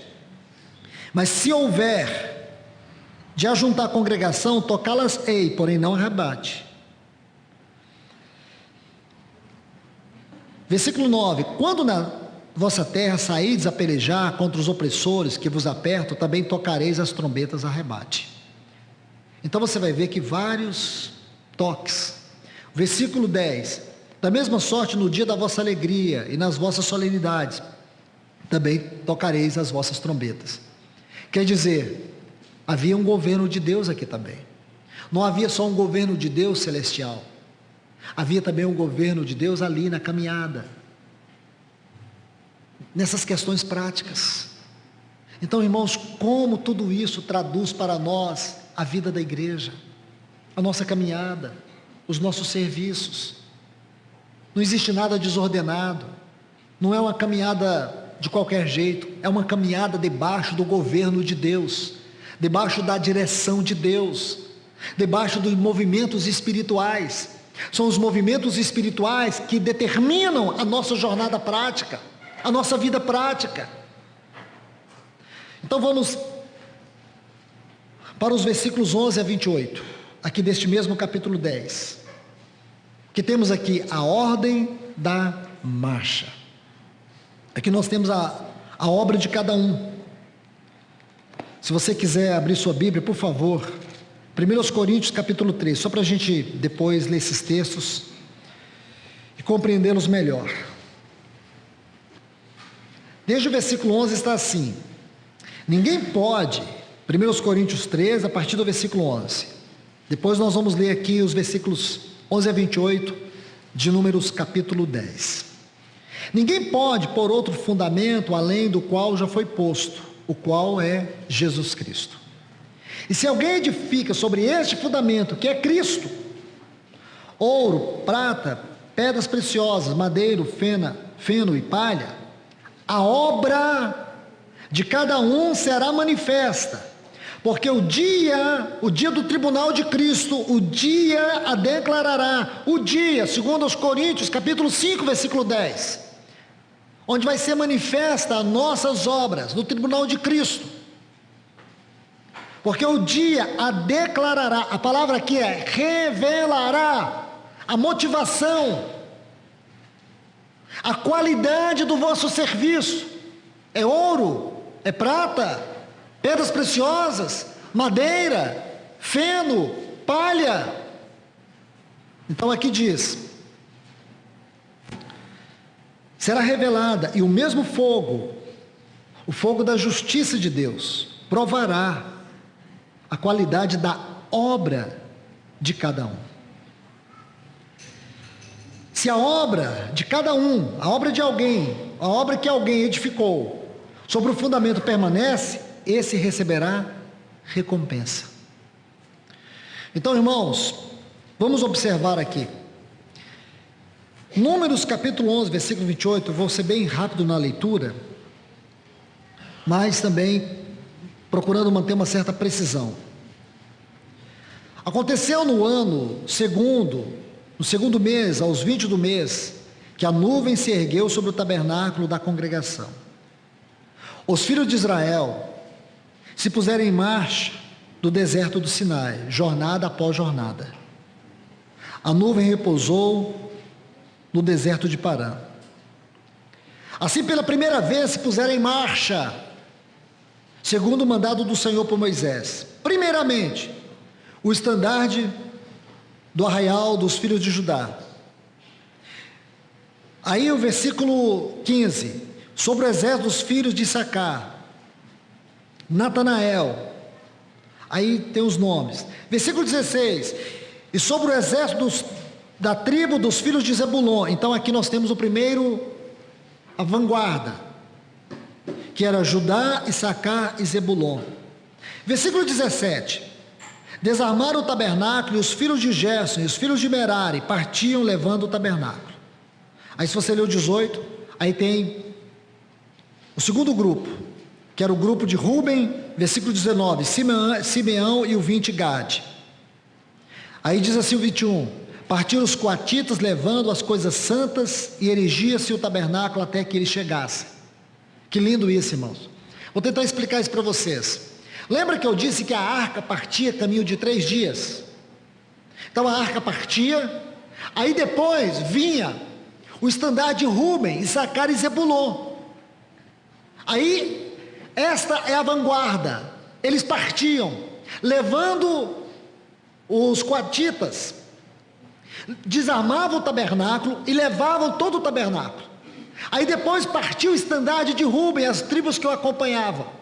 Mas se houver de ajuntar a congregação, tocá-las-ei, porém não arrebate. Versículo 9. Quando na vossa terra saídes a pelejar contra os opressores que vos apertam, também tocareis as trombetas arrebate. Então você vai ver que vários toques. Versículo 10. Da mesma sorte no dia da vossa alegria e nas vossas solenidades, também tocareis as vossas trombetas. Quer dizer, havia um governo de Deus aqui também. Não havia só um governo de Deus celestial. Havia também um governo de Deus ali na caminhada. Nessas questões práticas. Então, irmãos, como tudo isso traduz para nós a vida da igreja, a nossa caminhada, os nossos serviços. Não existe nada desordenado, não é uma caminhada de qualquer jeito, é uma caminhada debaixo do governo de Deus, debaixo da direção de Deus, debaixo dos movimentos espirituais. São os movimentos espirituais que determinam a nossa jornada prática, a nossa vida prática. Então vamos para os versículos 11 a 28, aqui deste mesmo capítulo 10, que temos aqui a ordem da marcha. Aqui nós temos a obra de cada um. Se você quiser abrir sua Bíblia, por favor, 1 Coríntios capítulo 3, só para a gente depois ler esses textos e compreendê-los melhor. Desde o versículo 11 está assim: ninguém pode, 1 Coríntios 3, a partir do versículo 11. Depois nós vamos ler aqui os versículos 11 a 28 de Números capítulo 10. Ninguém pode pôr outro fundamento além do qual já foi posto, o qual é Jesus Cristo. E se alguém edifica sobre este fundamento, que é Cristo, ouro, prata, pedras preciosas, madeiro, feno e palha, a obra de cada um será manifesta, porque o dia do tribunal de Cristo, o dia a declarará, o dia, segundo aos Coríntios, capítulo 5, versículo 10, onde vai ser manifesta as nossas obras, no tribunal de Cristo, porque o dia a declarará, a palavra aqui é revelará, a motivação, A qualidade do vosso serviço é ouro, é prata, pedras preciosas, madeira, feno, palha. Então aqui diz: será revelada, e o mesmo fogo, o fogo da justiça de Deus, provará a qualidade da obra de cada um. Se a obra de cada um, a obra de alguém, a obra que alguém edificou, sobre o fundamento permanece, esse receberá recompensa. Então, irmãos, vamos observar aqui. Números capítulo 11, versículo 28, eu vou ser bem rápido na leitura, mas também procurando manter uma certa precisão. Aconteceu no segundo mês, aos 20 do mês, que a nuvem se ergueu sobre o tabernáculo da congregação. Os filhos de Israel se puseram em marcha do deserto do Sinai, jornada após jornada. A nuvem repousou no deserto de Parã. Assim, pela primeira vez, se puseram em marcha, segundo o mandado do Senhor por Moisés. Primeiramente, o estandarte do arraial dos filhos de Judá. Aí o versículo 15, sobre o exército dos filhos de Issacar, Natanael, aí tem os nomes. Versículo 16, e sobre o exército da tribo dos filhos de Zebulon. Então aqui nós temos o primeiro, a vanguarda, que era Judá, Issacar e Zebulon. Versículo 17, desarmaram o tabernáculo, e os filhos de Gerson e os filhos de Merari partiam levando o tabernáculo. Aí se você ler o 18, aí tem o segundo grupo, que era o grupo de Ruben, versículo 19, Simeão e o 20, Gade. Aí diz assim o 21, partiram os coatitas levando as coisas santas, e erigia-se o tabernáculo até que ele chegasse. Que lindo isso, irmãos. Vou tentar explicar isso para vocês. Lembra que eu disse que a arca partia caminho de 3 dias? Então a arca partia, aí depois vinha o estandarte de Ruben, Issacar e Zebulon. Aí, esta é a vanguarda. Eles partiam, levando os coatitas, desarmavam o tabernáculo e levavam todo o tabernáculo. Aí depois partiu o estandarte de Ruben, as tribos que o acompanhavam.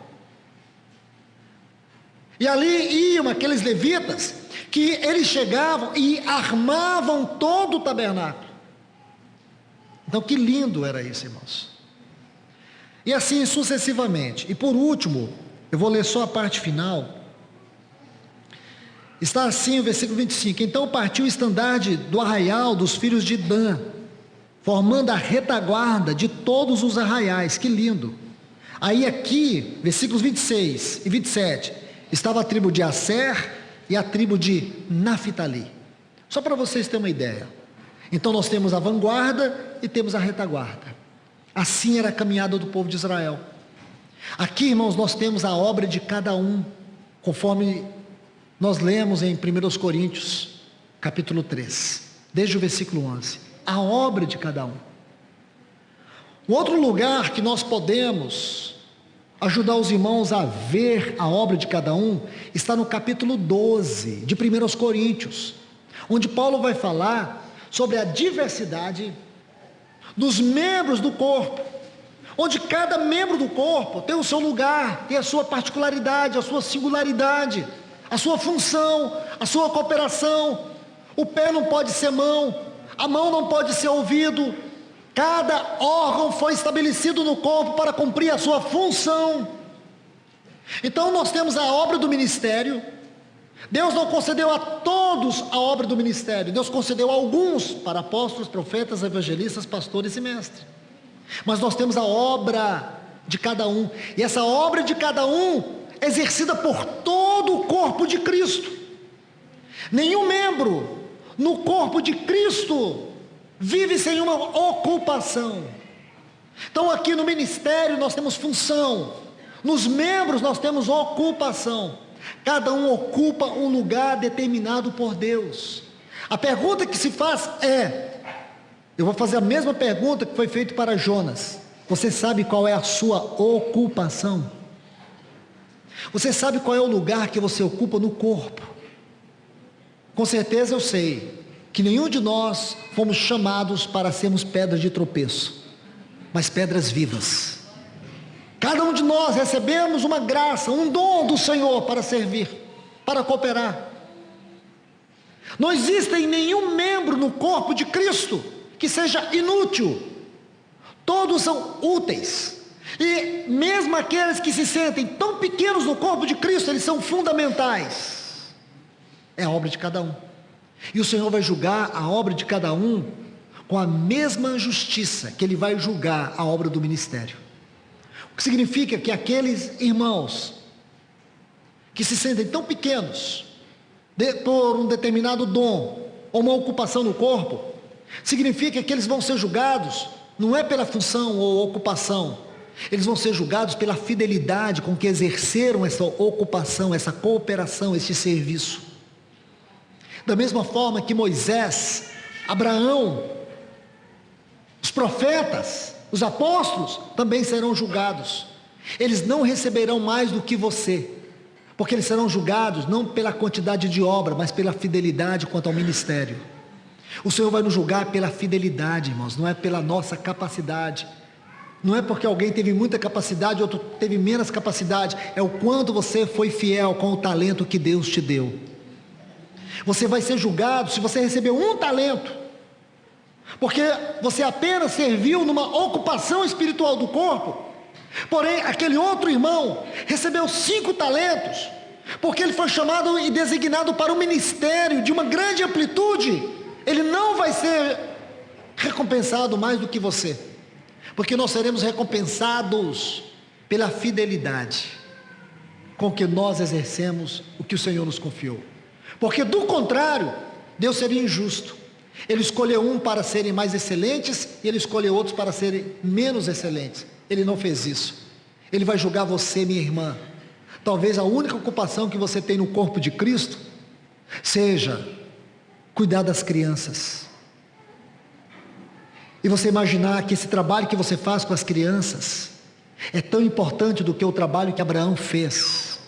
E ali iam aqueles levitas, que eles chegavam e armavam todo o tabernáculo. Então que lindo era isso, irmãos. E assim sucessivamente. E por último, eu vou ler só a parte final. Está assim o versículo 25. Então partiu o estandarte do arraial dos filhos de Dan, formando a retaguarda de todos os arraiais. Que lindo. Aí aqui, versículos 26 e 27, estava a tribo de Asser e a tribo de Naphtali. Só para vocês terem uma ideia. Então nós temos a vanguarda e temos a retaguarda. Assim era a caminhada do povo de Israel. Aqui, irmãos, nós temos a obra de cada um, conforme nós lemos em 1 Coríntios, capítulo 3, desde o versículo 11. A obra de cada um. Um outro lugar que nós podemos ajudar os irmãos a ver a obra de cada um está no capítulo 12 de 1 Coríntios, onde Paulo vai falar sobre a diversidade dos membros do corpo, onde cada membro do corpo tem o seu lugar, tem a sua particularidade, a sua singularidade, a sua função, a sua cooperação. O pé não pode ser mão, a mão não pode ser ouvido. Cada órgão foi estabelecido no corpo para cumprir a sua função. Então nós temos a obra do ministério. Deus não concedeu a todos a obra do ministério. Deus concedeu a alguns para apóstolos, profetas, evangelistas, pastores e mestres. Mas nós temos a obra de cada um. E essa obra de cada um é exercida por todo o corpo de Cristo. Nenhum membro no corpo de Cristo vive sem uma ocupação. Então aqui no ministério nós temos função. Nos membros nós temos ocupação. Cada um ocupa um lugar determinado por Deus. A pergunta que se faz é: Eu vou fazer a mesma pergunta que foi feita para Jonas. Você sabe qual é a sua ocupação? Você sabe qual é o lugar que você ocupa no corpo? Com certeza eu sei que nenhum de nós fomos chamados para sermos pedras de tropeço, mas pedras vivas. Cada um de nós recebemos uma graça, um dom do Senhor para servir, para cooperar. Não existe nenhum membro no corpo de Cristo que seja inútil. Todos são úteis. E mesmo aqueles que se sentem tão pequenos no corpo de Cristo, eles são fundamentais. É a obra de cada um. E o Senhor vai julgar a obra de cada um com a mesma justiça que Ele vai julgar a obra do ministério. O que significa que aqueles irmãos que se sentem tão pequenos por um determinado dom ou uma ocupação no corpo, significa que eles vão ser julgados não é pela função ou ocupação, eles vão ser julgados pela fidelidade com que exerceram essa ocupação, essa cooperação, este serviço. Da mesma forma que Moisés, Abraão, os profetas, os apóstolos também serão julgados. Eles não receberão mais do que você, porque eles serão julgados não pela quantidade de obra, mas pela fidelidade quanto ao ministério. O Senhor vai nos julgar pela fidelidade, irmãos, não é pela nossa capacidade. Não é porque alguém teve muita capacidade, outro teve menos capacidade. É o quanto você foi fiel com o talento que Deus te deu. Você vai ser julgado se você recebeu um talento, porque você apenas serviu numa ocupação espiritual do corpo. Porém, aquele outro irmão recebeu 5 talentos, porque ele foi chamado e designado para um ministério de uma grande amplitude. Ele não vai ser recompensado mais do que você, porque nós seremos recompensados pela fidelidade com que nós exercemos o que o Senhor nos confiou. Porque do contrário, Deus seria injusto. Ele escolheu um para serem mais excelentes e Ele escolheu outros para serem menos excelentes. Ele não fez isso. Ele vai julgar você, minha irmã. Talvez a única ocupação que você tem no corpo de Cristo seja cuidar das crianças. E você imaginar que esse trabalho que você faz com as crianças é tão importante do que o trabalho que Abraão fez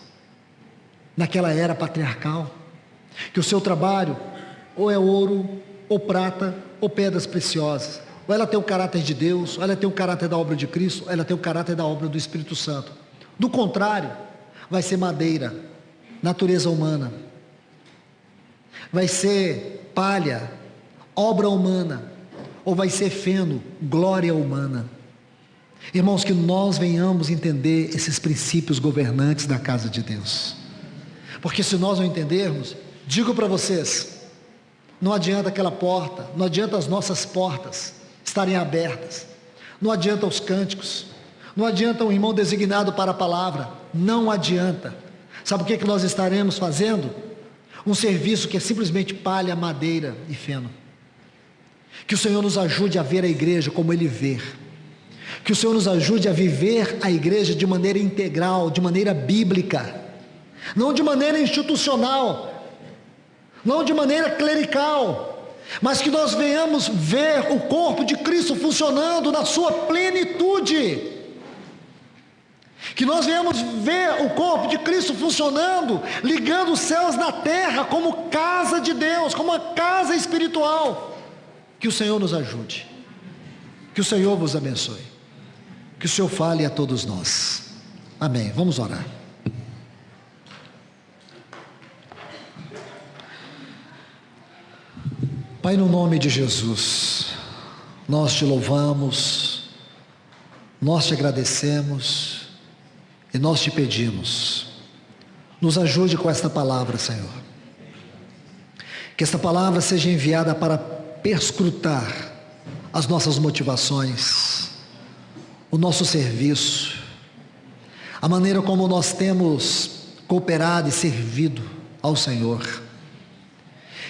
naquela era patriarcal. Que o seu trabalho ou é ouro, ou prata, ou pedras preciosas. Ou ela tem o caráter de Deus, ou ela tem o caráter da obra de Cristo, ou ela tem o caráter da obra do Espírito Santo. Do contrário, vai ser madeira, natureza humana. Vai ser palha, obra humana. Ou vai ser feno, glória humana. Irmãos, que nós venhamos entender esses princípios governantes da casa de Deus. Porque se nós não entendermos, digo para vocês, não adianta aquela porta, não adianta as nossas portas estarem abertas, não adianta os cânticos, não adianta um irmão designado para a palavra, não adianta. Sabe o que nós estaremos fazendo? Um serviço que é simplesmente palha, madeira e feno. Que o Senhor nos ajude a ver a igreja como Ele vê. Que o Senhor nos ajude a viver a igreja de maneira integral, de maneira bíblica, não de maneira institucional, não de maneira clerical, mas que nós venhamos ver o corpo de Cristo funcionando na sua plenitude. Que nós venhamos ver o corpo de Cristo funcionando, ligando os céus na terra como casa de Deus, como uma casa espiritual. Que o Senhor nos ajude, que o Senhor vos abençoe, que o Senhor fale a todos nós. Amém. Vamos orar. Pai, no nome de Jesus, nós te louvamos, nós te agradecemos e nós te pedimos, nos ajude com esta palavra, Senhor. Que esta palavra seja enviada para perscrutar as nossas motivações, o nosso serviço, a maneira como nós temos cooperado e servido ao Senhor.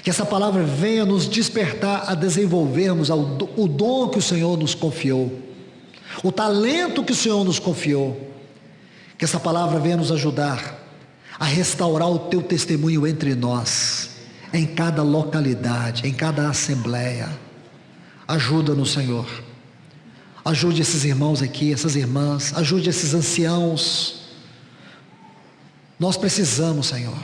Que essa palavra venha nos despertar a desenvolvermos o dom que o Senhor nos confiou, o talento que o Senhor nos confiou. Que essa palavra venha nos ajudar a restaurar o teu testemunho entre nós, em cada localidade, em cada assembleia, Ajuda-nos, Senhor. Ajude esses irmãos aqui, essas irmãs. Ajude esses anciãos. Nós precisamos, Senhor,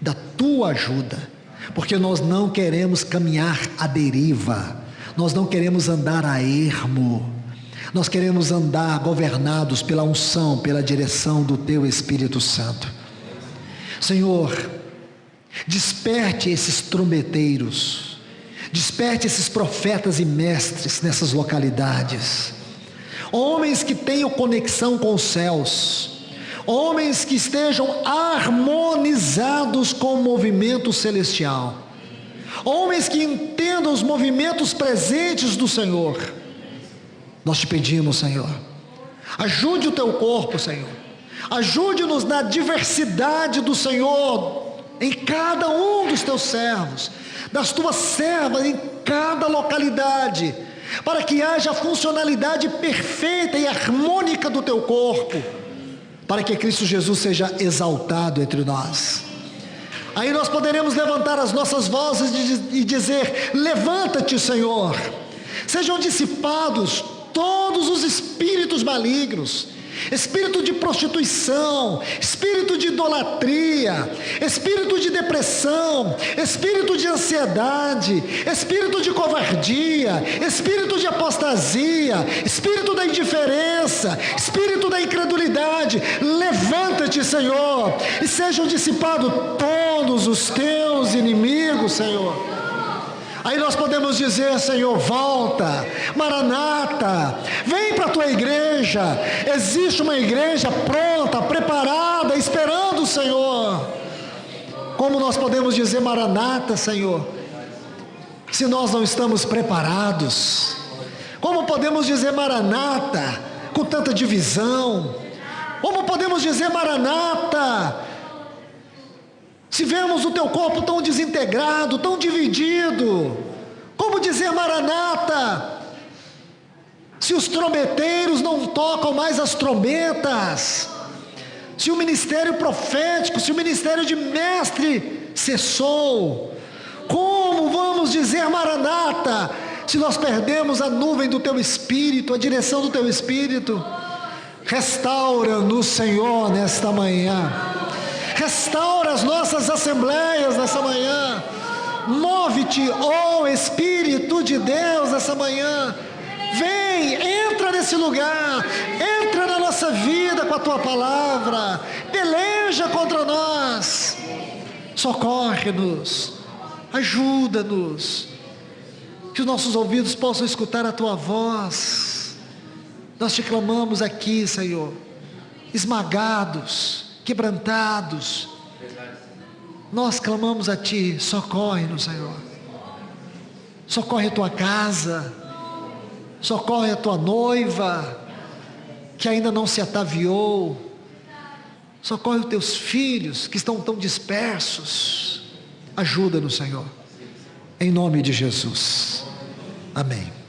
da Tua ajuda, porque nós não queremos caminhar à deriva. Nós não queremos andar a ermo. Nós queremos andar governados pela unção, pela direção do Teu Espírito Santo. Senhor, desperte esses trombeteiros, desperte esses profetas e mestres nessas localidades, homens que tenham conexão com os céus, homens que estejam harmonizados com o movimento celestial, homens que entendam os movimentos presentes do Senhor. Nós te pedimos, Senhor, ajude o teu corpo, Senhor, ajude-nos na diversidade do Senhor em cada um dos teus servos, das tuas servas em cada localidade, para que haja a funcionalidade perfeita e harmônica do teu corpo, para que Cristo Jesus seja exaltado entre nós. Aí nós poderemos levantar as nossas vozes e dizer: levanta-te, Senhor. Sejam dissipados todos os espíritos malignos, espírito de prostituição, espírito de idolatria, espírito de depressão, espírito de ansiedade, espírito de covardia, espírito de apostasia, espírito da indiferença, espírito da incredulidade. Levanta-te, Senhor, e sejam dissipados todos os teus inimigos, Senhor. Aí nós podemos dizer: Senhor, volta, Maranata, vem para a tua igreja. Existe uma igreja pronta, preparada, esperando o Senhor. Como nós podemos dizer Maranata, Senhor, se nós não estamos preparados? Como podemos dizer Maranata com tanta divisão? Como podemos dizer Maranata se vemos o teu corpo tão desintegrado, tão dividido? Como dizer Maranata se os trombeteiros não tocam mais as trombetas? Se o ministério profético, se o ministério de mestre cessou? Como vamos dizer Maranata se nós perdemos a nuvem do teu Espírito, a direção do teu Espírito? Restaura-nos, Senhor, nesta manhã. Restaura as nossas assembleias nessa manhã. Move-te, ó Espírito de Deus, nessa manhã. Vem, entra nesse lugar, entra na nossa vida com a tua palavra, peleja contra nós, socorre-nos, ajuda-nos, que os nossos ouvidos possam escutar a tua voz. Nós te clamamos aqui, Senhor, esmagados, quebrantados. Nós clamamos a ti: socorre-nos, Senhor. Socorre a tua casa, socorre a tua noiva que ainda não se ataviou, socorre os teus filhos que estão tão dispersos. Ajuda-nos, Senhor, em nome de Jesus, amém.